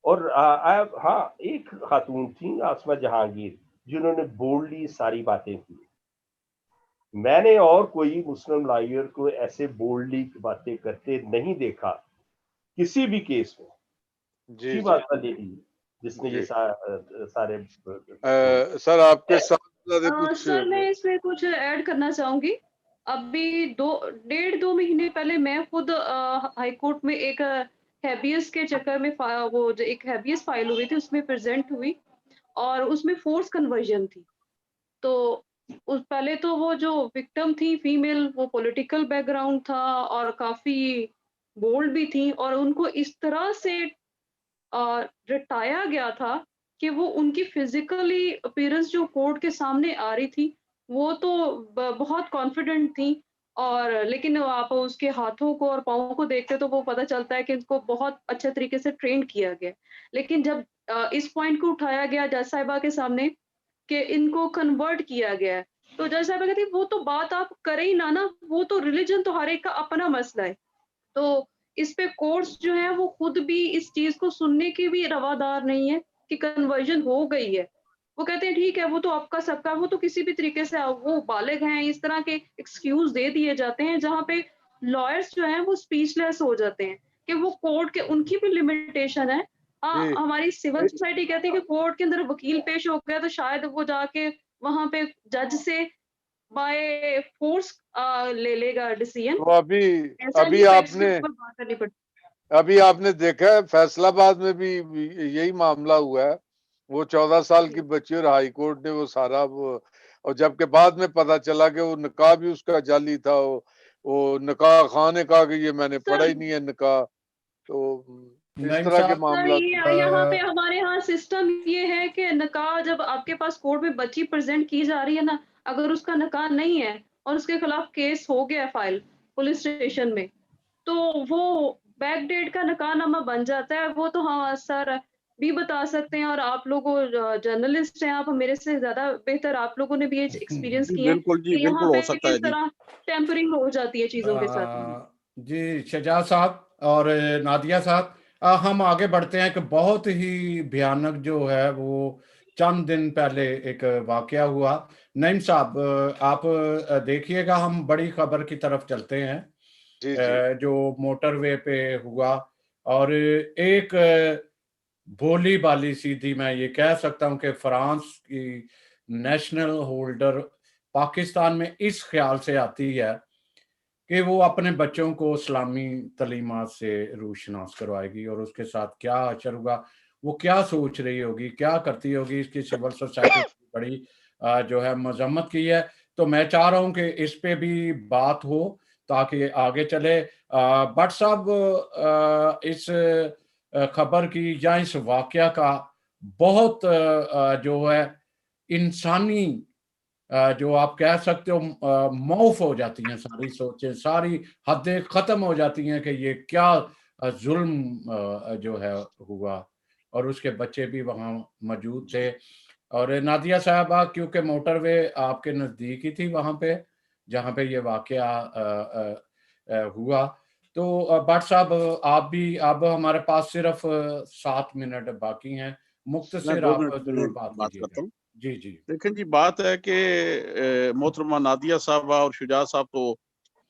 और हाँ, एक खातून थी आसमा जहांगीर जिन्होंने बोल्डली सारी बातें की। मैंने और कोई मुस्लिम लॉयर को ऐसे बोल्डली बातें करते नहीं देखा किसी भी केस में। जी बात जिसने ये सारे सर आपके साथ कुछ सर मैं इसमें कुछ ऐड करना चाहूंगी। अभी 1.5-2 महीने पहले मैं खुद हाई कोर्ट में एक हैबियस के चक्कर में वो जो एक हैबियस फाइल हुई थी उसमें प्रेजेंट हुई और उसमें फोर्स कन्वर्जन थी। तो उस पहले तो वो जो विक्टिम थी फीमेल, वो पॉलिटिकल बैकग्राउंड था और काफी बोल्ड भी थी और उनको इस तरह से रटाया गया था कि वो उनकी फिजिकली अपीयरेंस जो कोर्ट के सामने आ रही थी वो तो बहुत कॉन्फिडेंट थी, और लेकिन आप उसके हाथों को और पाँवों को देखते तो वो पता चलता है कि इनको बहुत अच्छे तरीके से ट्रेन किया गया। लेकिन जब इस पॉइंट को उठाया गया जज साहिबा के सामने कि इनको कन्वर्ट किया गया है, तो जज साहिबा कहती वो तो बात आप करें ही ना, वो तो रिलीजन तो हर एक का अपना मसला है। तो इस पे कोर्ट्स जो है वो खुद भी इस चीज को सुनने की भी रवादार नहीं है कि कन्वर्जन हो गई है। वो कहते हैं ठीक है वो तो आपका सबका, वो तो किसी भी तरीके से वो बालिग हैं, इस तरह के एक्सक्यूज दे दिए जाते हैं जहाँ पे लॉयर्स जो हैं वो स्पीचलेस हो जाते हैं कि वो कोर्ट के उनकी भी लिमिटेशन है। हमारी सिविल सोसाइटी कहती है कि कोर्ट के अंदर वकील पेश हो गया तो शायद वो जाके वहां पे जज से बाय फोर्स ले लेगा डिसीजन। तो अभी आपने देखा है फैसलाबाद में भी यही मामला हुआ है। वो 14 साल की बच्ची और हाई कोर्ट ने वो सारा اور جبکہ بعد میں پتا چلا کہ وہ نکاح بھی اس کا جعلی تھا. وہ نکاح خان نے کہا کہ یہ میں نے پڑھا ہی نہیں ہے نکاح. تو اس نعیم طرح کے صاحب معاملات یہاں پہ ہمارے ہاں سسٹم یہ ہے کہ نکاح جب آپ کے پاس کورٹ میں بچی پریزنٹ کی جا رہی ہے نا، اگر اس کا نکاح نہیں ہے اور اس کے خلاف کیس ہو گیا فائل پولیس اسٹیشن میں، تو وہ بیک ڈیٹ کا نکاح نامہ بن جاتا ہے. وہ تو ہاں سر بھی بتا سکتے ہیں، اور آپ لوگ جرنلسٹ ہیں، آپ میرے سے زیادہ بہتر آپ لوگوں نے بھی یہ ایکسپیرینس جی کیے ہیں بالکل، جی کہ یہاں بالکل پہ ہو سکتا ہے کس جی. طرح ٹیمپرنگ ہو جاتی ہے چیزوں کے ساتھ. جی شجاع صاحب اور نادیہ صاحب، ہم آگے بڑھتے ہیں کہ بہت ہی بھیانک جو ہے وہ چند دن پہلے ایک واقعہ ہوا. نعیم صاحب آپ دیکھیے گا، ہم بڑی خبر کی طرف چلتے ہیں. جی جی جو موٹر وے پہ ہوا، اور ایک بھولی بالی سیدھی میں یہ کہہ سکتا ہوں کہ فرانس کی نیشنل ہولڈر پاکستان میں اس خیال سے آتی ہے کہ وہ اپنے بچوں کو اسلامی تعلیمات سے روشناس کروائے گی، اور اس کے ساتھ کیا اثر ہوگا، وہ کیا سوچ رہی ہوگی، کیا کرتی ہوگی. اس کی سول سوسائٹی بڑی جو ہے مذمت کی ہے. تو میں چاہ رہا ہوں کہ اس پہ بھی بات ہو تاکہ آگے چلے. بٹ صاحب اس خبر کی یا اس واقعہ کا بہت جو ہے انسانی جو آپ کہہ سکتے ہو معاف ہو جاتی ہیں ساری سوچیں، ساری حدیں ختم ہو جاتی ہیں کہ یہ کیا ظلم جو ہے ہوا. اور اس کے بچے بھی وہاں موجود تھے. اور نادیہ صاحبہ کیونکہ موٹر وے آپ کے نزدیک ہی تھی وہاں پہ جہاں پہ یہ واقعہ ہوا، تو بٹ صاحب آپ بھی، اب ہمارے پاس صرف 7 منٹ باقی ہیں، میں مختصر 2 آپ منٹ میں ضرور بات بات کیجیے گا. کرتا ہوں. جی جی دیکھیں جی، بات ہے کہ محترمہ نادیہ صاحبہ اور شجاع صاحب تو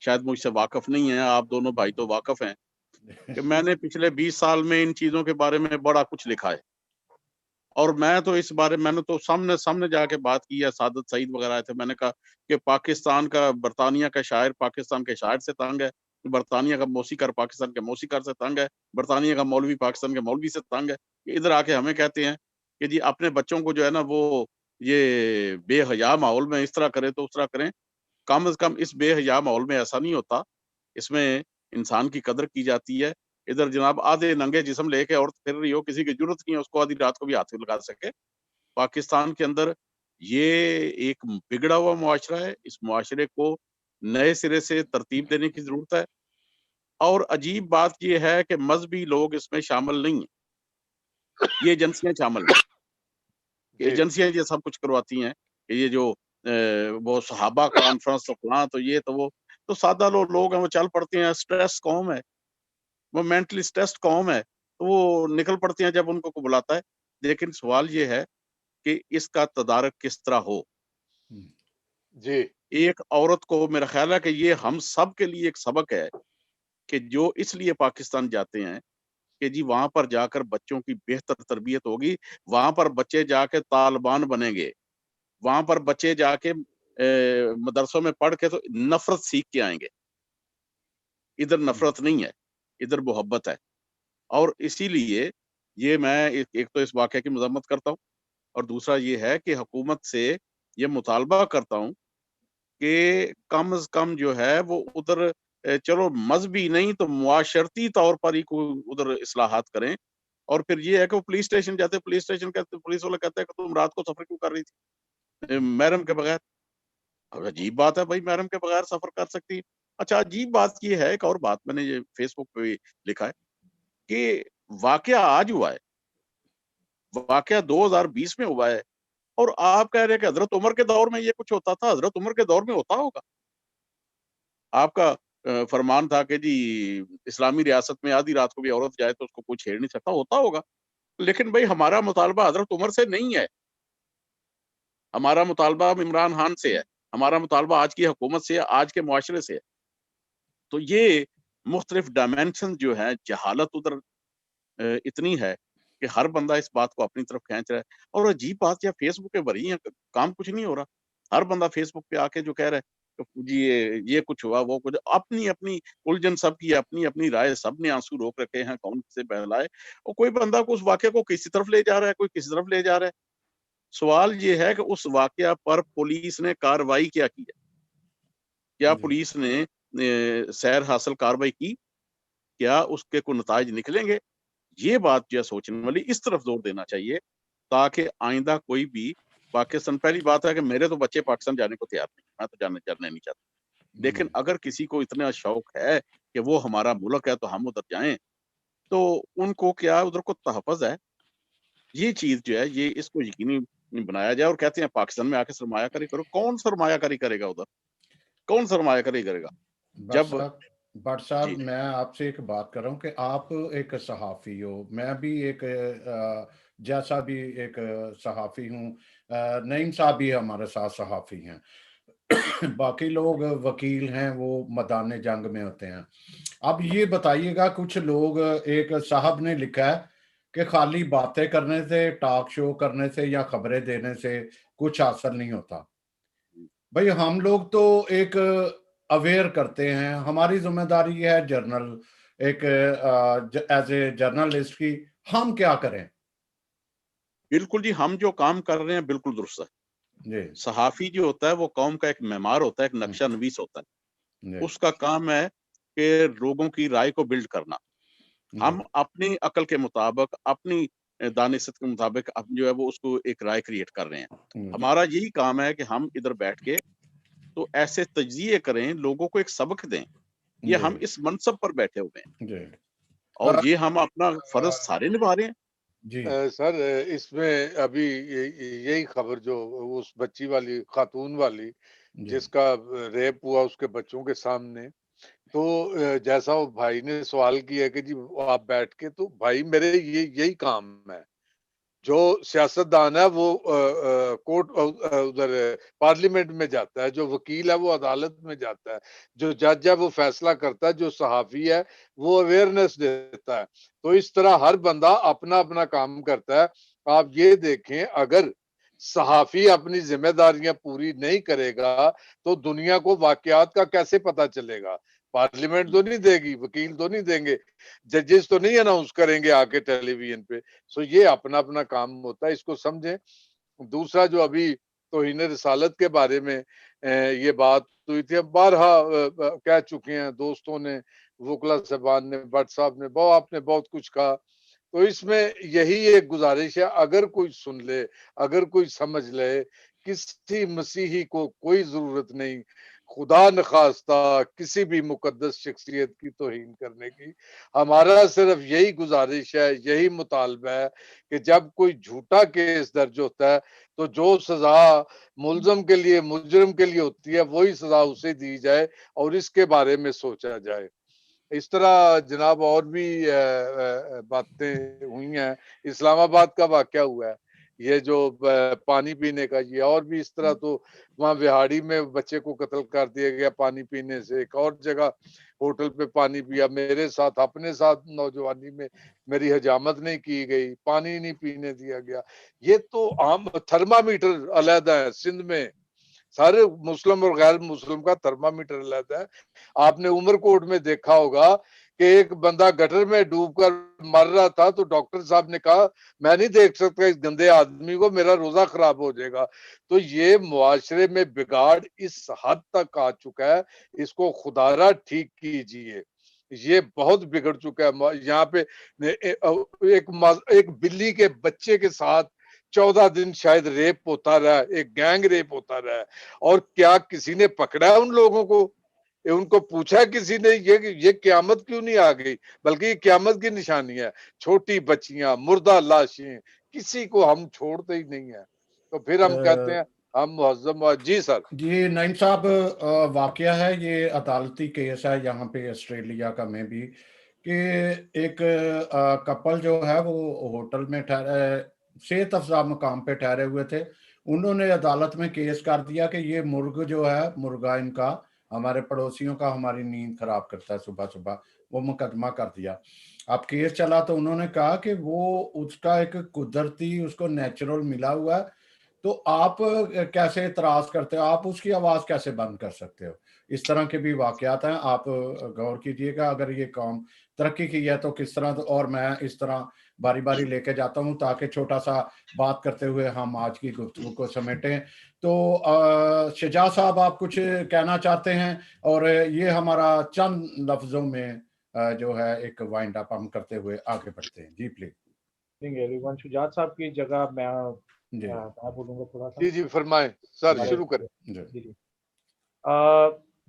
شاید مجھ سے واقف نہیں ہیں، آپ دونوں بھائی تو واقف ہیں کہ میں نے پچھلے 20 سال میں ان چیزوں کے بارے میں بڑا کچھ لکھا ہے. اور میں تو اس بارے میں نے تو سامنے جا کے بات کی ہے. سعادت سعید وغیرہ آئے تھے، میں نے کہا کہ پاکستان کا، برطانیہ کا شاعر پاکستان کے شاعر سے تنگ ہے، برطانیہ کا موسیقار پاکستان کے موسیقار سے تنگ ہے، برطانیہ کا مولوی پاکستان کے مولوی سے تنگ ہے. ادھر آ کے ہمیں کہتے ہیں کہ جی اپنے بچوں کو جو ہے نا وہ یہ بے حیا ماحول میں اس طرح کریں تو اس طرح کریں. کم از کم اس بے حیا ماحول میں ایسا نہیں ہوتا، اس میں انسان کی قدر کی جاتی ہے. ادھر جناب آدھے ننگے جسم لے کے عورت پھر رہی ہو، کسی کی ضرورت نہیں ہے اس کو آدھی رات کو بھی ہاتھ لگا سکے. پاکستان کے اندر یہ ایک بگڑا ہوا معاشرہ ہے. اس معاشرے کو نئے سرے سے ترتیب دینے کی ضرورت ہے. اور عجیب بات یہ ہے کہ مذہبی لوگ اس میں شامل نہیں ہیں، یہ ایجنسیاں شامل ہیں. ایجنسیاں یہ سب کچھ کرواتی ہیں کہ یہ جو وہ صحابہ کانفرنس تو فلاں تو یہ تو وہ، تو سادہ لوگ ہیں وہ چل پڑتے ہیں. سٹریس قوم ہے، وہ مینٹلی سٹریسڈ قوم ہے، تو وہ نکل پڑتے ہیں جب ان کو بلاتا ہے. لیکن سوال یہ ہے کہ اس کا تدارک کس طرح ہو. جی ایک عورت کو میرا خیال ہے کہ یہ ہم سب کے لیے ایک سبق ہے کہ جو اس لیے پاکستان جاتے ہیں کہ جی وہاں پر جا کر بچوں کی بہتر تربیت ہوگی، وہاں پر بچے جا کے طالبان بنیں گے، وہاں پر بچے جا کے مدرسوں میں پڑھ کے تو نفرت سیکھ کے آئیں گے. ادھر نفرت نہیں ہے، ادھر محبت ہے. اور اسی لیے یہ میں ایک تو اس واقعے کی مذمت کرتا ہوں، اور دوسرا یہ ہے کہ حکومت سے یہ مطالبہ کرتا ہوں کہ کم از کم جو ہے وہ ادھر چلو مذہبی نہیں تو معاشرتی طور پر ہی ادھر اصلاحات کریں. اور پھر یہ ہے کہ وہ پولیس اسٹیشن جاتے، پولیس اسٹیشن کہتے، پولیس والے کہتے ہیں کہ تم رات کو سفر کیوں کر رہی تھی محرم کے بغیر. اب عجیب بات ہے بھائی، محرم کے بغیر سفر کر سکتی. اچھا عجیب بات یہ ہے، ایک اور بات میں نے یہ فیس بک پہ بھی لکھا ہے کہ واقعہ آج ہوا ہے، واقعہ 2020 میں ہوا ہے، اور آپ کہہ رہے ہیں کہ حضرت عمر کے دور میں یہ کچھ ہوتا تھا. حضرت عمر کے دور میں ہوتا ہوگا. آپ کا فرمان تھا کہ جی اسلامی ریاست میں آدھی رات کو بھی عورت جائے تو اس کو کوئی چھیڑ نہیں سکتا، ہوتا ہوگا. لیکن بھائی ہمارا مطالبہ حضرت عمر سے نہیں ہے، ہمارا مطالبہ عمران خان سے ہے، ہمارا مطالبہ آج کی حکومت سے ہے، آج کے معاشرے سے ہے. تو یہ مختلف ڈائمینشن جو ہے، جہالت ادھر اتنی ہے کہ ہر بندہ اس بات کو اپنی طرف کھینچ رہا ہے. اور عجیب بات یہ فیس بک پہ بھری ہے، کام کچھ نہیں ہو رہا. ہر بندہ فیس بک پہ آ کے جو کہہ رہا ہے کہ جی یہ کچھ ہوا، وہ کچھ، اپنی اپنی الجھن سب کی، اپنی اپنی رائے، سب نے آنسو روک رکھے ہیں، کون سے بہلائے. اور کوئی بندہ کو اس واقعے کو کسی طرف لے جا رہا ہے، کوئی کسی طرف لے جا رہا ہے. سوال یہ ہے کہ اس واقعہ پر پولیس نے کاروائی کیا کی ہے؟ کیا پولیس نے سیر حاصل کاروائی کی؟ کیا اس کے کوئی نتائج نکلیں گے؟ یہ بات جو ہے سوچنے والی، اس طرف زور دینا چاہیے تاکہ آئندہ کوئی بھی پاکستان، پہلی بات ہے کہ میرے تو بچے پاکستان جانے کو تیار نہیں، میں تو جانے نہیں چاہتا، لیکن اگر کسی کو اتنا شوق ہے کہ وہ ہمارا ملک ہے تو ہم ادھر جائیں، تو ان کو کیا ادھر کو تحفظ ہے؟ یہ چیز جو ہے یہ اس کو یقینی بنایا جائے. اور کہتے ہیں پاکستان میں آ کے سرمایہ کاری کرو، کون سرمایہ کاری کرے گا ادھر؟ کون سرمایہ کاری کرے گا؟ جب بٹ صاحب میں آپ سے ایک بات کر رہا ہوں کہ آپ ایک صحافی ہو، میں بھی ایک جیسا بھی ایک صحافی ہوں، نعیم صاحب بھی ہمارے ساتھ صحافی ہیں، باقی لوگ وکیل ہیں، وہ میدان جنگ میں ہوتے ہیں. اب یہ بتائیے گا، کچھ لوگ، ایک صاحب نے لکھا ہے کہ خالی باتیں کرنے سے، ٹاک شو کرنے سے یا خبریں دینے سے کچھ حاصل نہیں ہوتا. بھئی ہم لوگ تو ایک اویئر کرتے ہیں، ہماری ذمہ داری ہے جرنل ایک ایز اے جرنلسٹ کی، ہم کیا کریں؟ بالکل جی، ہم جو کام کر رہے ہیں بالکل درست ہے. صحافی جو ہوتا ہے وہ قوم کا ایک معمار ہوتا ہے، ایک نقشہ نویس ہوتا ہے. اس کا کام ہے کہ لوگوں کی رائے کو بلڈ کرنا. ہم اپنی عقل کے مطابق، اپنی دانست کے مطابق جو ہے وہ اس کو ایک رائے کریٹ کر رہے ہیں. ہمارا یہی کام ہے کہ ہم ادھر بیٹھ کے تو ایسے تجزیے کریں، لوگوں کو ایک سبق دیں. یہ ہم اس منصب پر بیٹھے ہوئے ہیں اور یہ ہم اپنا فرض سارے نبھا رہے ہیں. سر اس میں ابھی یہی خبر جو اس بچی والی، خاتون والی جس کا ریپ ہوا اس کے بچوں کے سامنے، تو جیسا وہ بھائی نے سوال کیا کہ جی آپ بیٹھ کے، تو بھائی میرے یہی کام ہے. جو سیاستدان ہے وہ کورٹ ادھر پارلیمنٹ میں جاتا ہے، جو وکیل ہے وہ عدالت میں جاتا ہے، جو جج ہے وہ فیصلہ کرتا ہے، جو صحافی ہے وہ اویئرنیس دیتا ہے. تو اس طرح ہر بندہ اپنا اپنا کام کرتا ہے. آپ یہ دیکھیں، اگر صحافی اپنی ذمہ داریاں پوری نہیں کرے گا تو دنیا کو واقعات کا کیسے پتا چلے گا؟ پارلیمنٹ تو نہیں دے گی، وکیل تو نہیں دیں گے، ججز تو نہیں اناؤنس کریں گے آ کے ٹیلی ویژن پہ. سو یہ اپنا اپنا کام ہوتا ہے، اس کو سمجھیں. دوسرا جو ابھی توہین رسالت کے بارے میں یہ بات ہوئی تھی، اب بارہا کہہ چکے ہیں دوستوں نے، وکلا صاحبان نے، بٹ صاحب نے، آپ نے بہت کچھ کہا. تو اس میں یہی ایک گزارش ہے، اگر کوئی سن لے، اگر کوئی سمجھ لے، کسی مسیحی کو کوئی ضرورت نہیں خدا نخواستہ کسی بھی مقدس شخصیت کی توہین کرنے کی. ہمارا صرف یہی گزارش ہے، یہی مطالبہ ہے کہ جب کوئی جھوٹا کیس درج ہوتا ہے تو جو سزا ملزم کے لیے، مجرم کے لیے ہوتی ہے، وہی سزا اسے دی جائے اور اس کے بارے میں سوچا جائے. اس طرح جناب اور بھی باتیں ہوئی ہیں. اسلام آباد کا واقعہ ہوا ہے، یہ جو پانی پینے کا، یہ اور بھی اس طرح. تو وہاں وہاڑی میں بچے کو قتل کر دیا گیا پانی پینے سے. ایک اور جگہ ہوٹل پہ پانی پیا. میرے ساتھ، اپنے ساتھ نوجوانی میں میری حجامت نہیں کی گئی، پانی نہیں پینے دیا گیا. یہ تو عام تھرمامیٹر علیحدہ ہے سندھ میں، سارے مسلم اور غیر مسلم کا تھرمامیٹر علیحدہ ہے. آپ نے عمر کوٹ میں دیکھا ہوگا کہ ایک بندہ گٹر میں ڈوب کر مر رہا تھا تو ڈاکٹر صاحب نے کہا میں نہیں دیکھ سکتا اس گندے آدمی کو، میرا روزہ خراب ہو جائے گا. تو یہ معاشرے میں بگاڑ اس حد تک آ چکا ہے، اس کو خدا را ٹھیک کیجئے. یہ بہت بگڑ چکا ہے. یہاں پہ ایک بلی کے بچے کے ساتھ 14 دن شاید ریپ ہوتا رہا، ایک گینگ ریپ ہوتا رہا. اور کیا کسی نے پکڑا ہے ان لوگوں کو؟ ان کو پوچھا کسی نے یہ قیامت کیوں نہیں آ گئی؟ بلکہ یہ قیامت کی نشانی ہے. چھوٹی بچیاں، مردہ لاشیں، کسی کو ہم چھوڑتے ہی نہیں ہیں. تو پھر ہم کہتے ہیں ہم مہذب. جی سر. جی نعیم صاحب، واقعہ ہے، یہ عدالتی کیس ہے یہاں پہ آسٹریلیا کا میں بھی، کہ ایک کپل جو ہے وہ ہوٹل میں صحت افزا مقام پہ ٹھہرے ہوئے تھے. انہوں نے عدالت میں کیس کر دیا کہ یہ مرغ جو ہے، مرغا ان کا، ہمارے پڑوسیوں کا ہماری نیند خراب کرتا ہے صبح صبح. وہ مقدمہ کر دیا. اب کیس چلا تو انہوں نے کہا کہ وہ اس کا ایک قدرتی، اس کو نیچرل ملا ہوا ہے، تو آپ کیسے اعتراض کرتے ہو؟ آپ اس کی آواز کیسے بند کر سکتے ہو؟ اس طرح کے بھی واقعات ہیں, آپ غور کیجئے گا. اگر یہ قوم ترقی کی ہے تو کس طرح, اور میں اس طرح باری باری لے کے جاتا ہوں تاکہ چھوٹا سا بات کرتے ہوئے ہم آج کی گفتگو کو سمیٹیں. تو شجاع صاحب آپ کچھ کہنا چاہتے ہیں, اور یہ ہمارا چند لفظوں میں جو ہے ایک وائنڈ اپ ہم کرتے ہوئے آگے بڑھتے ہیں. جی پلیز. شجاعت صاحب کی جگہ میں جی بولوں گا تھوڑا سا. جی جی فرمائیں سر, شروع کریں. جی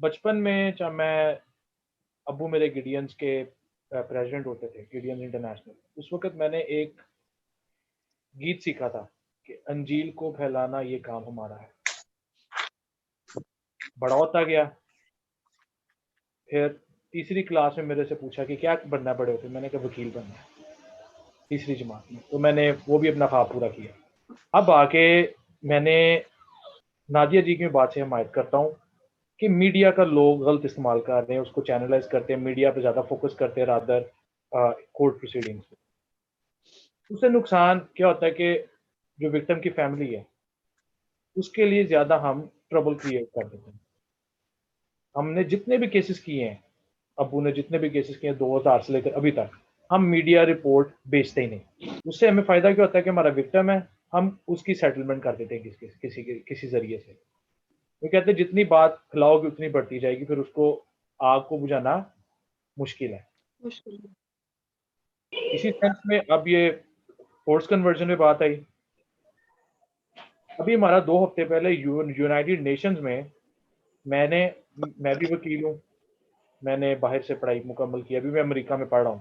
بچپن میں جب میں, ابو میرے گیڈینز کے پریزیڈنٹ ہوتے تھے, گیڈینز انٹرنیشنل, اس وقت میں نے ایک گیت سیکھا تھا کہ انجیل کو پھیلانا یہ کام ہمارا ہے. بڑا ہوتا گیا, پھر تیسری کلاس میں میرے سے پوچھا کہ کیا بننا بڑے ہوتے, میں نے کہا وکیل بننا ہے, تیسری جماعت میں. تو میں نے وہ بھی اپنا خواب پورا کیا. اب آ کے میں نے نادیہ جی کی بات سے حمایت کرتا ہوں کہ میڈیا کا لوگ غلط استعمال کر رہے ہیں, اس کو چینلائز کرتے ہیں, میڈیا پہ زیادہ فوکس کرتے ہیں رادر کورٹ پروسیڈنگز پہ. اس سے نقصان کیا ہوتا ہے کہ جو وکٹم کی فیملی ہے اس کے لیے زیادہ ہم ٹربل کریٹ کر دیتے ہیں. ہم نے جتنے بھی کیسز کیے ہیں, ابو نے جتنے بھی کیسز کیے ہیں 2000 سے لے کر ابھی تک, ہم میڈیا رپورٹ بیچتے ہی نہیں. اس سے ہمیں فائدہ کیا ہوتا ہے کہ ہمارا وکٹم ہے, ہم اس کی سیٹلمنٹ کر دیتے ہیں کسی ذریعے سے. وہ کہتے ہیں جتنی بات پھیلاؤ گی اتنی بڑھتی جائے گی, پھر اس کو آگ کو بجھانا مشکل ہے. اسی سینس میں اب یہ فورس کنورژن میں بات آئی. ابھی ہمارا 2 ہفتے پہلے یونائٹڈ نیشنز میں میں بھی وکیل ہوں, میں نے باہر سے پڑھائی مکمل کی. ابھی میں امریکہ میں پڑھ رہا ہوں,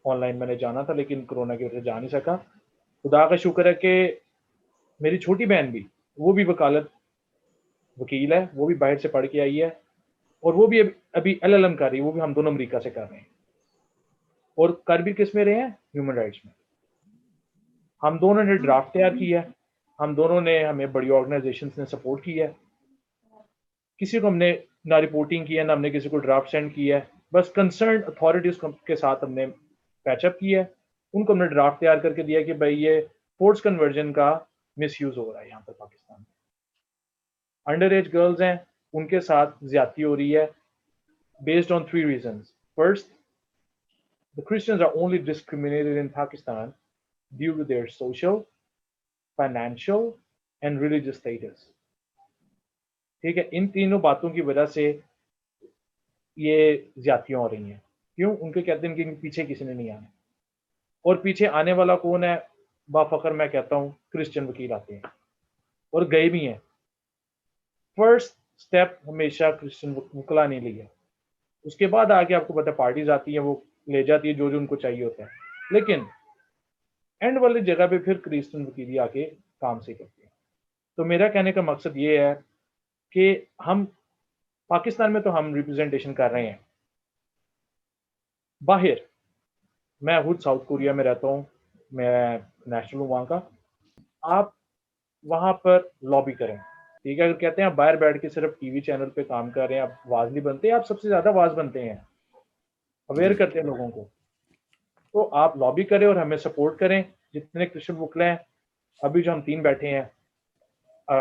آن لائن میں نے جانا تھا لیکن کرونا کی وجہ سے جا نہیں سکا. خدا کا شکر ہے کہ میری چھوٹی بہن بھی, وہ بھی وکیل ہے, وہ بھی باہر سے پڑھ کے آئی ہے, اور وہ بھی ابھی LLM کر رہی ہے. وہ بھی ہم دونوں امریکہ سے کر رہے ہیں, اور کر بھی کس میں رہے ہیں, ہیومن رائٹس میں. ہم دونوں نے ڈرافٹ تیار کی ہے, ہم دونوں نے, ہمیں بڑی آرگنائزیشنز نے سپورٹ کی ہے. کسی کو ہم نے نہ رپورٹنگ کی ہے, نہ ہم نے کسی کو ڈرافٹ سینڈ کی ہے, بس کنسرنڈ اتھارٹیز کے ساتھ ہم نے پیچ اپ کی ہے. ان کو ہم نے ڈرافٹ تیار کر کے دیا کہ بھائی یہ فورس کنورژن کا مس یوز ہو رہا ہے یہاں پر پاکستان میں. انڈر ایج گرلز ہیں, ان کے ساتھ زیادتی ہو رہی ہے based on 3 reasons. First, the Christians are only discriminated in Pakistan due to their social, financial and religious status. ٹھیک ہے, ان تینوں باتوں کی وجہ سے یہ زیادتیاں ہو رہی ہیں. کیوں؟ ان کے کہتے ہیں کہ پیچھے کسی نے نہیں آنا, اور پیچھے آنے والا کون ہے؟ با فخر میں کہتا ہوں کرسچن وکیل آتے ہیں, اور گئے بھی ہیں. فرسٹ سٹیپ ہمیشہ کرسچن وکلا نہیں لیا, اس کے بعد آگے آپ کو پتہ پارٹیز آتی ہیں, وہ لے جاتی ہے جو ان کو چاہیے ہوتا ہے, لیکن اینڈ والی جگہ پہ پھر کرسچن وکیلی آ کے کام سے کرتے ہیں. تو میرا کہنے کا مقصد یہ ہے کہ ہم پاکستان میں تو ہم ریپرزنٹیشن کر رہے ہیں, باہر میں خود ساؤتھ کوریا میں رہتا ہوں, میں نیشنل ہوں وہاں کا. آپ وہاں پر لابی کریں, ٹھیک ہے. اگر کہتے ہیں آپ باہر بیٹھ کے صرف ٹی وی چینل پہ کام کر رہے ہیں, آپ آواز نہیں بنتے, آپ سب سے زیادہ آواز بنتے ہیں, اویئر کرتے ہیں لوگوں کو. تو آپ لابی کریں اور ہمیں سپورٹ کریں. جتنے کرسچن وکلا ہیں, ابھی جو ہم 3 بیٹھے ہیں,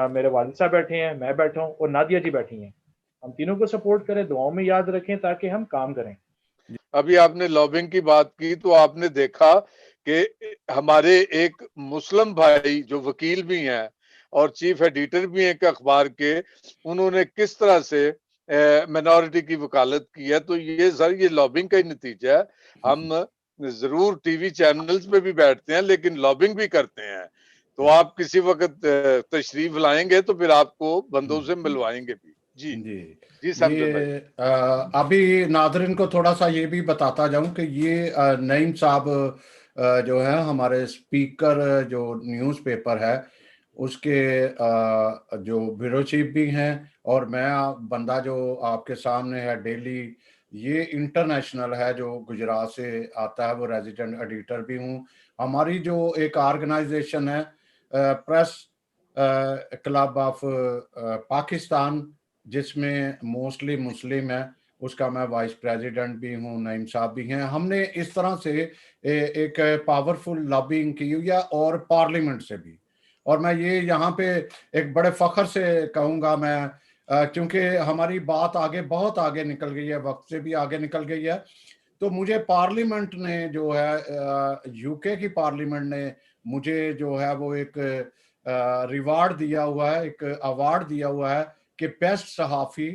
میرے والد صاحب بیٹھے ہیں, میں بیٹھا ہوں, اور نادیہ جی بیٹھی ہیں, ہم تینوں کو سپورٹ کریں, دعاؤں میں یاد رکھیں تاکہ ہم کام کریں. ابھی آپ نے لابنگ کی بات کی تو آپ نے دیکھا کہ ہمارے ایک مسلم بھائی جو وکیل بھی ہیں اور چیف ایڈیٹر بھی ہیں اخبار کے, انہوں نے کس طرح سے مینورٹی کی وکالت کی ہے. تو یہ لابنگ کا ہی نتیجہ ہے. ہم ضرور ٹی وی چینلز پہ بھی بیٹھتے ہیں لیکن لابنگ بھی کرتے ہیں. تو آپ کسی وقت تشریف لائیں گے تو پھر آپ کو بندوں سے ملوائیں گے بھی. جی جی یہ ابھی ناظرین کو تھوڑا سا یہ بھی بتاتا جاؤں کہ یہ نعیم صاحب جو ہے ہمارے اسپیکر جو نیوز پیپر ہے اس کے جو بیورو چیف بھی ہیں, اور میں بندہ جو آپ کے سامنے ہے ڈیلی, یہ انٹرنیشنل ہے جو گجرات سے آتا ہے, وہ ریزیڈنٹ ایڈیٹر بھی ہوں. ہماری جو ایک آرگنائزیشن ہے پریس کلب آف پاکستان, جس میں موسٹلی مسلم ہے, اس کا میں وائس پریزیڈنٹ بھی ہوں, نعیم صاحب بھی ہیں. ہم نے اس طرح سے ایک پاورفل لابینگ کی ہوئی ہے, اور پارلیمنٹ سے بھی. اور میں یہ یہاں پہ ایک بڑے فخر سے کہوں گا, میں क्योंकि हमारी बात आगे बहुत आगे निकल गई है, वक्त से भी आगे निकल गई है। तो मुझे पार्लियामेंट ने जो है यूके की पार्लियामेंट ने मुझे जो है वो एक रिवार्ड दिया हुआ है, एक अवार्ड दिया हुआ है कि बेस्ट सहाफ़ी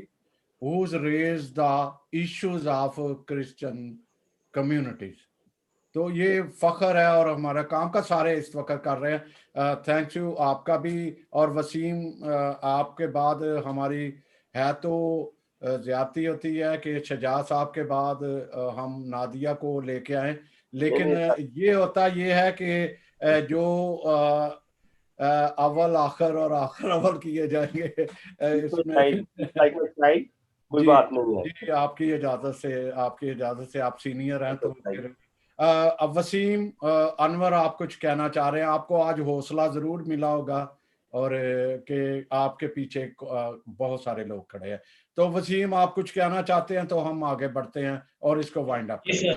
who's raised the issues of Christian communities। तो ये फख्र है और हमारा काम का सारे इस वक्त कर रहे हैं। थैंक यू आपका भी। और वसीम, आपके बाद हमारी है तो ज्यादती होती है कि शजा साहब के बाद हम नादिया को लेके आए, लेकिन ये होता ये है कि जो अव्वल आखिर और आखिर अव्वल किए जाएंगे इसमें कोई बात नहीं है। जी, आपकी इजाजत से आप सीनियर हैं तो फिर अब वसीम अनवर आप कुछ कहना चाह रहे हैं। आपको आज हौसला जरूर मिला होगा और कि आपके पीछे बहुत सारे लोग खड़े हैं। तो वसीम आप कुछ कहना चाहते हैं तो हम आगे बढ़ते हैं और इसको वाइंड अप करें।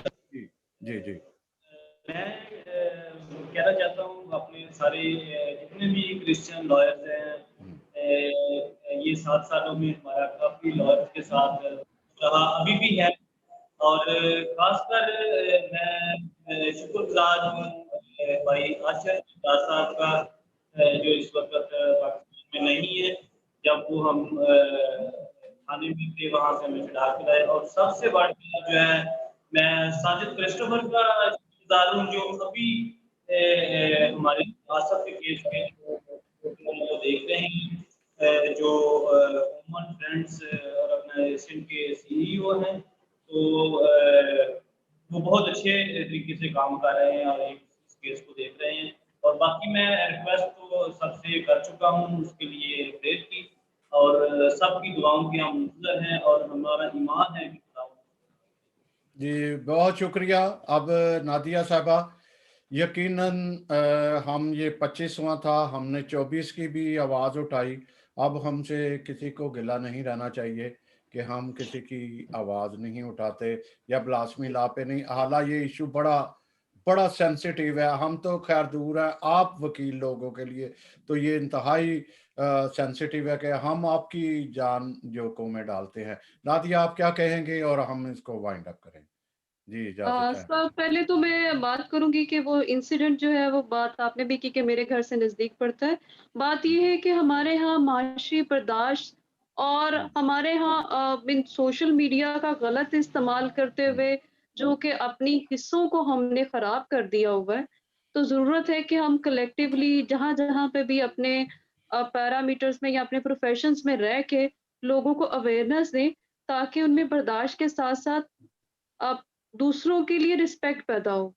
जी जी मैं कहना चाहता हूँ अपने सारे जितने भी क्रिश्चियन लॉयर्स हैं, ये 7 सालों में हमारा काफी लॉयर्स के साथ रहा, अभी भी है। और खासकर मैं शुक्रगुजार हूँ भाई आशर साहब का, जो इस वक्त पाकिस्तान में नहीं है। जब वो हम थाने में थे वहाँ से हमें छुड़ा के लाए। और सबसे बड़ी जो है मैं साजिद क्रिस्टोफर का शुक्रगुजार हूँ, जो अभी हमारे आसफ के केस में जो देख रहे हैं, जो ह्यूमन फ्रेंड्स और अपना एशियन के सीईओ हैं। तो वो बहुत अच्छे तरीके से काम कर रहे हैं और इस केस को देख रहे हैं। और बाकी मैं रिक्वेस्ट तो सबसे कर चुका हूँ उसके लिए प्रेयर की, और सबकी दुआओं के हम मुंतज़र हैं और हमारा ईमान है कि जी बहुत शुक्रिया। अब नादिया साहबा, यकीनन हम ये 25वां था, हमने 24 की भी आवाज़ उठाई। अब हमसे किसी को गिला नहीं रहना चाहिए कि हम किसी की आवाज़ नहीं उठाते या ब्लास्मी ला पे नहीं। हालांकि ये इशू बड़ा सेंसिटिव है, हम तो खैर दूर है, आप वकील लोगों के लिए तो ये इंतहाई सेंसिटिव है कि हम आपकी जान जोखों में डालते हैं। नादिया आप क्या कहेंगे और हम इसको वाइंड अप करें? जी इजाजत है। सब पहले तो मैं बात करूंगी कि वो इंसिडेंट जो है, वो बात आपने भी की कि मेरे घर से नजदीक पड़ता है। बात ये है कि हमारे यहाँ माशी बर्दाश्त और हमारे यहाँ सोशल मीडिया का गलत इस्तेमाल करते हुए जो कि अपनी हिस्सों को हमने खराब कर दिया हुआ है। तो जरूरत है कि हम कलेक्टिवली जहाँ जहाँ पे भी अपने पैरामीटर्स में या अपने प्रोफेशंस में रह के लोगों को अवेयरनेस दें, ताकि उनमें बर्दाश्त के साथ साथ अब दूसरों के लिए रिस्पेक्ट पैदा हो।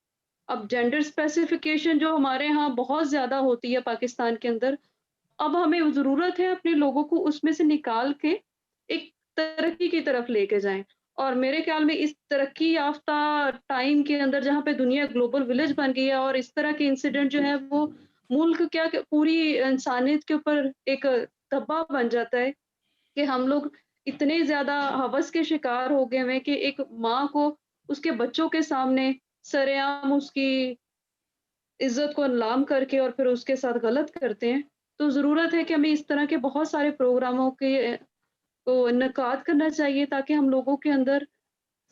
अब जेंडर स्पेसिफिकेशन जो हमारे यहाँ बहुत ज़्यादा होती है पाकिस्तान के अंदर, अब हमें ज़रूरत है अपने लोगों को उसमें से निकाल के एक तरक्की की तरफ लेके जाएँ। और मेरे ख्याल में इस तरक्की याफ्ता टाइम के अंदर जहाँ पे दुनिया ग्लोबल विलेज बन गई है और इस तरह के इंसिडेंट जो है वो मुल्क क्या पूरी इंसानियत के ऊपर एक धब्बा बन जाता है कि हम लोग इतने ज़्यादा हवस के शिकार हो गए हैं कि एक माँ को उसके बच्चों के सामने सरेआम उसकी इज्जत को नीलाम करके और फिर उसके साथ गलत करते हैं। तो ज़रूरत है कि हमें इस तरह के बहुत सारे प्रोग्रामों के को इनकाद करना चाहिए ताकि हम लोगों के अंदर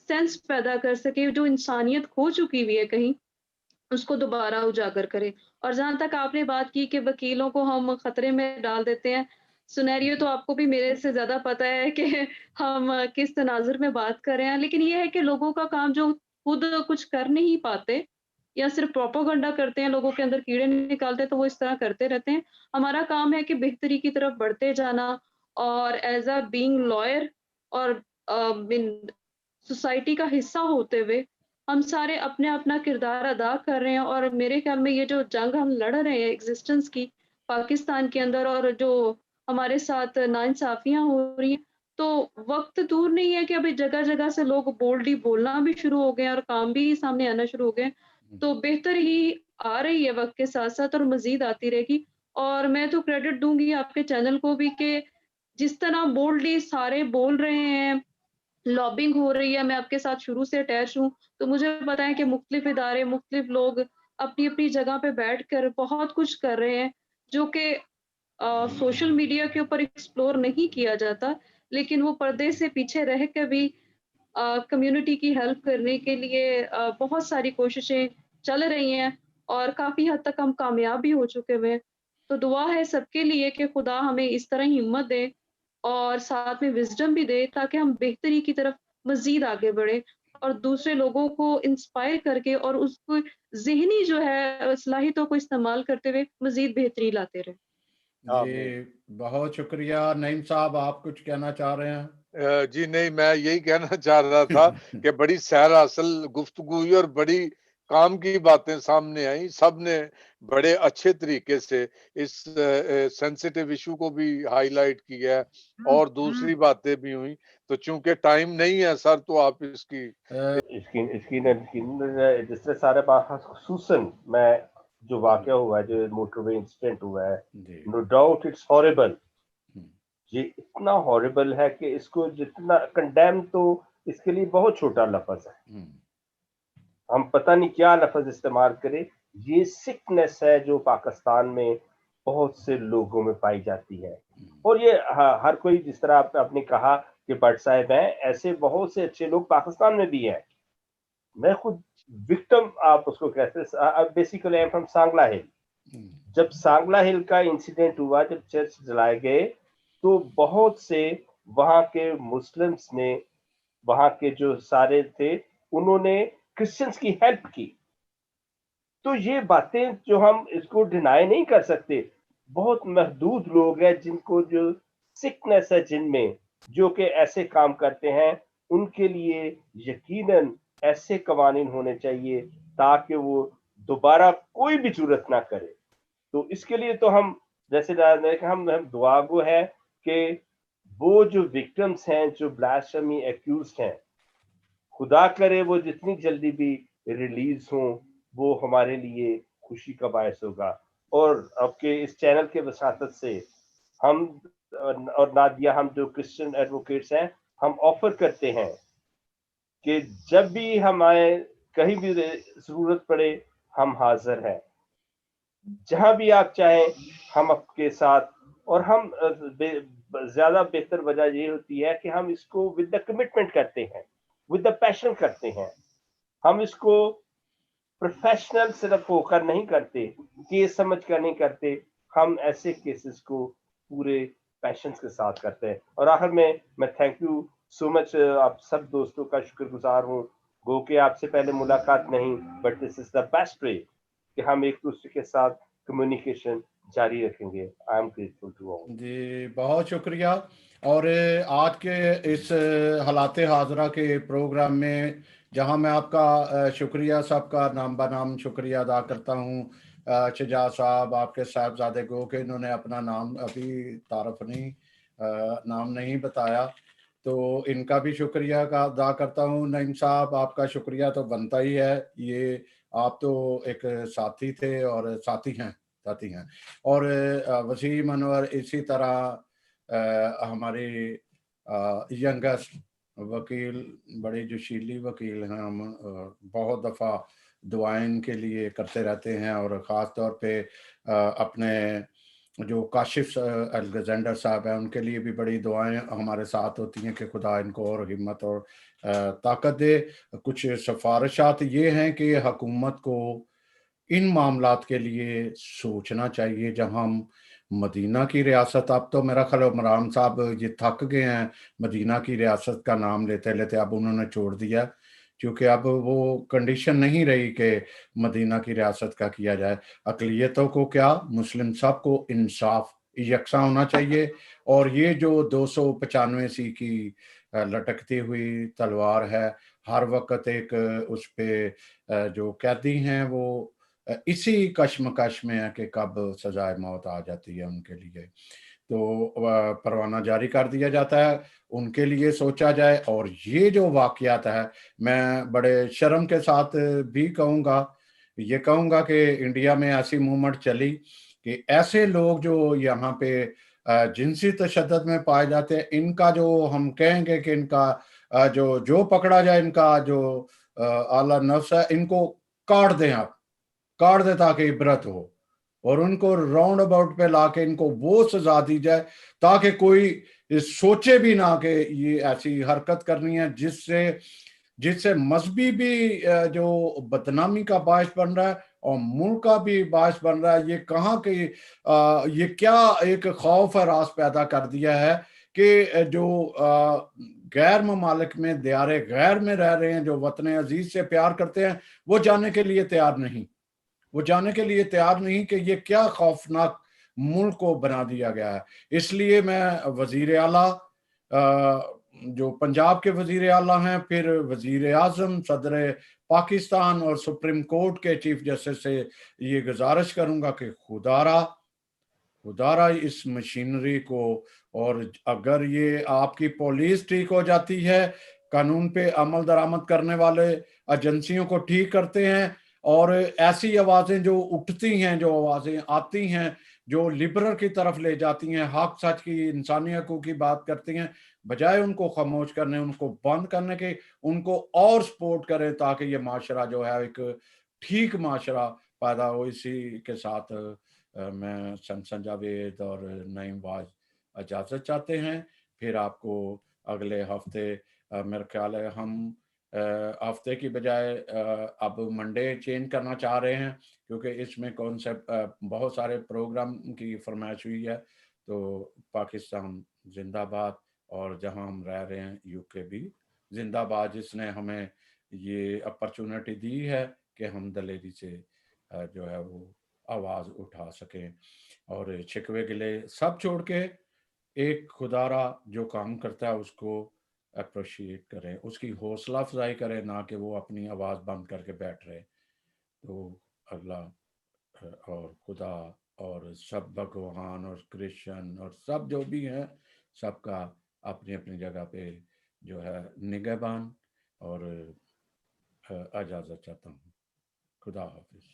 सेंस पैदा कर सके, जो इंसानियत खो चुकी हुई है कहीं, उसको दोबारा उजागर करें। और जहाँ तक आपने बात की कि वकीलों को हम खतरे में डाल देते हैं, सिनेरियो तो आपको भी मेरे से ज़्यादा पता है कि हम किस तनाजुर में बात कर रहे हैं। लेकिन ये है कि लोगों का काम जो खुद कुछ कर नहीं पाते या सिर्फ प्रोपेगेंडा करते हैं, लोगों के अंदर कीड़े निकालते हैं, तो वो इस तरह करते रहते हैं। हमारा काम है कि बेहतरी की तरफ बढ़ते जाना और एज़ अ बीइंग लॉयर और सोसाइटी का हिस्सा होते हुए हम सारे अपने अपना किरदार अदा कर रहे हैं। और मेरे ख्याल में ये जो जंग हम लड़ रहे हैं एग्जिस्टेंस की पाकिस्तान के अंदर और जो हमारे साथ नाइंसाफियां हो रही हैं, तो वक्त दूर नहीं है कि अभी जगह जगह से लोग बोल्डली बोलना भी शुरू हो गए और काम भी सामने आना शुरू हो गए। तो बेहतर ही आ रही है वक्त के साथ साथ और मजीद आती रहेगी। और मैं तो क्रेडिट दूंगी आपके चैनल को भी कि जिस तरह बोल्डली सारे बोल रहे हैं, लॉबिंग हो रही है, मैं आपके साथ शुरू से अटैच हूँ, तो मुझे पता है कि मुख्तलिफ इदारे, मुख्तलिफ लोग अपनी-अपनी जगह पे बैठकर बहुत कुछ कर रहे हैं, जो कि सोशल मीडिया के ऊपर एक्सप्लोर नहीं किया जाता, लेकिन वो पर्दे से पीछे रह के भी कम्युनिटी की हेल्प करने के लिए बहुत सारी कोशिशें चल रही हैं और काफ़ी हद तक हम कामयाब भी हो चुके हुए हैं। तो दुआ है सबके लिए कि खुदा हमें इस तरह हिम्मत दे और साथ में विजडम भी दे, ताकि हम बेहतरी की तरफ मज़ीद आगे बढ़ें और दूसरे लोगों को इंस्पायर करके और उसको ज़हनी जो है सलाहियतों को इस्तेमाल करते हुए मज़ीद बेहतरी लाते रहें। जी बहुत शुक्रिया। नईम साहब, आप कुछ कहना चाह रहे हैं? जी नहीं, मैं यही कहना चाह रहा था कि बड़ी सैर असल गुफ्तगू हुई और बड़ी काम की बातें सामने आई। सबने बड़े अच्छे तरीके से इस सेंसिटिव इशू को भी हाईलाइट किया है और दूसरी बातें भी हुई। तो चूंकि टाइम नहीं है सर, तो आप इसकी जिस तरह सारे खुसूसन मैं जो वाकया हुआ है, जो मोटरवे इंसिडेंट हुआ है, नो डाउट इट्स हॉरिबल। ये इतना हॉरिबल है कि इसको जितना कंडेम, तो इसके लिए बहुत छोटा लफ्ज है, हम पता नहीं क्या लफ्ज इस्तेमाल करें। ये सिकनेस है जो पाकिस्तान में बहुत से लोगों में पाई जाती है, और ये हर कोई, जिस तरह आपने कहा कि भट्ट साहब हैं, ऐसे बहुत से अच्छे लोग पाकिस्तान में भी हैं। मैं खुद विक्टिम, आप उसको कहते हैं, basically I am from Sangla Hill. जब सांगला हिल का इंसिडेंट हुआ, जब चर्च जलाए गए, तो बहुत से वहां के मुस्लिम्स ने, वहां के जो सारे थे, उन्होंने क्रिश्चियंस की हेल्प की। तो ये बातें जो हम इसको डिनाई नहीं कर सकते। बहुत महदूद लोग हैं जिनको जो सिकनेस है जिनमें, जो कि ऐसे काम करते हैं, उनके लिए यकीनन ऐसे कवानीन होने चाहिए ताकि वो दोबारा कोई भी जुर्रत ना करे। तो इसके लिए तो हम, जैसे हम दुआ गो है कि वो जो विक्टिम्स हैं, जो ब्लास्फेमी एक्यूज्ड हैं, खुदा करे वो जितनी जल्दी भी रिलीज हों, वो हमारे लिए खुशी का बायस होगा। और आपके इस चैनल के वसातत से हम और नादिया, हम जो क्रिश्चियन एडवोकेट्स हैं, हम ऑफर करते हैं कि जब भी हमारे कहीं भी जरूरत पड़े, हम हाजिर हैं। जहां भी आप चाहें, हम आपके साथ। और हम ज्यादा बेहतर वजह ये होती है कि हम इसको विद द कमिटमेंट करते हैं, विद द पैशन करते हैं। हम इसको प्रोफेशनल सिर्फ होकर नहीं करते, केस समझ कर नहीं करते, हम ऐसे केसेस को पूरे पैशन के साथ करते हैं। और आखिर में मैं थैंक यू सो मच, आप सब दोस्तों का शुक्रगुजार हूँ। गो के आपसे पहले मुलाकात नहीं, but this is the best way कि हम एक दूसरे के साथ कम्युनिकेशन जारी रखेंगे। I am grateful to all. जी बहुत शुक्रिया। और आज के इस हालाते हाजरा के प्रोग्राम में, जहां मैं आपका शुक्रिया, सबका नाम बनाम शुक्रिया अदा करता हूं। शजा साहब, आपके साहबजादे गो के इन्होंने अपना नाम अभी तारफ नहीं, नाम नहीं बताया, तो इनका भी शुक्रिया का अदा करता हूँ। नईम साहब, आपका शुक्रिया तो बनता ही है, ये आप तो एक साथी थे और साथी हैं। और वसीम अनवर इसी तरह हमारे यंगेस्ट वकील, बड़े जोशीली वकील हैं। हम बहुत दफ़ा दुआएं इनके लिए करते रहते हैं, और ख़ास तौर पे अपने जो काशिफ अलेक्जेंडर साहब हैं, उनके लिए भी बड़ी दुआएं हमारे साथ होती हैं कि खुदा इनको और हिम्मत और ताकत दे। कुछ सिफारिशात ये हैं कि हुकूमत को इन मामलात के लिए सोचना चाहिए। जहां हम मदीना की रियासत, अब तो मेरा ख्याल इमरान साहब ये थक गए हैं मदीना की रियासत का नाम लेते लेते, अब उन्होंने छोड़ दिया, क्योंकि अब वो कंडीशन नहीं रही कि मदीना की रियासत का किया जाए। अक़लियतों को क्या, मुस्लिम सब को इंसाफ यकसा होना चाहिए। और ये जो 295 की लटकती हुई तलवार है, हर वक्त एक उस पे जो कैदी हैं वो इसी कश्मकश में है कि कब सजाए मौत आ जाती है उनके लिए, तो परवाना जारी कर दिया जाता है, उनके लिए सोचा जाए। और ये जो वाक़यात है, मैं बड़े शर्म के साथ भी ये कहूँगा कि इंडिया में ऐसी मूवमेंट चली कि ऐसे लोग जो यहाँ पे जिनसी तशद्दुद में पाए जाते हैं, इनका जो हम कहेंगे कि इनका जो पकड़ा जाए, इनका जो आला नफ्स है, इनको काट दें, आप काट दे ताकि इबरत हो। اور ان کو راؤنڈ اباؤٹ پہ لا کے ان کو وہ سزا دی جائے تاکہ کوئی سوچے بھی نہ کہ یہ ایسی حرکت کرنی ہے جس سے مذہبی بھی جو بدنامی کا باعث بن رہا ہے اور ملک کا بھی باعث بن رہا ہے. یہ کہاں کہ یہ کیا ایک خوف ہراس پیدا کر دیا ہے کہ جو غیر ممالک میں دیار غیر میں رہ رہے ہیں, جو وطن عزیز سے پیار کرتے ہیں, وہ جانے کے لیے تیار نہیں کہ یہ کیا خوفناک ملک کو بنا دیا گیا ہے. اس لیے میں وزیر اعلیٰ, جو پنجاب کے وزیر اعلیٰ ہیں, پھر وزیر اعظم, صدر پاکستان اور سپریم کورٹ کے چیف جسٹس سے یہ گزارش کروں گا کہ خدا را اس مشینری کو, اور اگر یہ آپ کی پولیس ٹھیک ہو جاتی ہے, قانون پہ عمل درآمد کرنے والے ایجنسیوں کو ٹھیک کرتے ہیں, اور ایسی آوازیں جو اٹھتی ہیں, جو آوازیں آتی ہیں جو لبرل کی طرف لے جاتی ہیں, حق سچ کی, انسانی حقوق کی بات کرتی ہیں, بجائے ان کو خاموش کرنے, ان کو بند کرنے کے, ان کو اور سپورٹ کریں تاکہ یہ معاشرہ جو ہے ایک ٹھیک معاشرہ پیدا ہو. اسی کے ساتھ میں سمسن جاوید اور نعیم واج اجازت چاہتے ہیں. پھر آپ کو اگلے ہفتے میرے خیال ہے ہم ہفتے کی بجائے اب منڈے چینج کرنا چاہ رہے ہیں, کیونکہ اس میں کانسیپٹ بہت سارے پروگرام کی فرمائش ہوئی ہے. تو پاکستان زندہ باد, اور جہاں ہم رہ رہے ہیں یو کے بھی زندہ باد, جس نے ہمیں یہ اپرچونٹی دی ہے کہ ہم دلیری سے جو ہے وہ آواز اٹھا سکیں, اور شکوے گلے سب چھوڑ کے ایک خدا را جو کام کرتا ہے اس کو اپریشیٹ کریں, اس کی حوصلہ افزائی کریں, نہ کہ وہ اپنی آواز بند کر کے بیٹھ رہے. تو اللہ اور خدا اور سب بھگوان اور کرسچن اور سب جو بھی ہیں, سب کا اپنی اپنی جگہ پہ جو ہے نگہبان, اور اجازت چاہتا ہوں. خدا حافظ.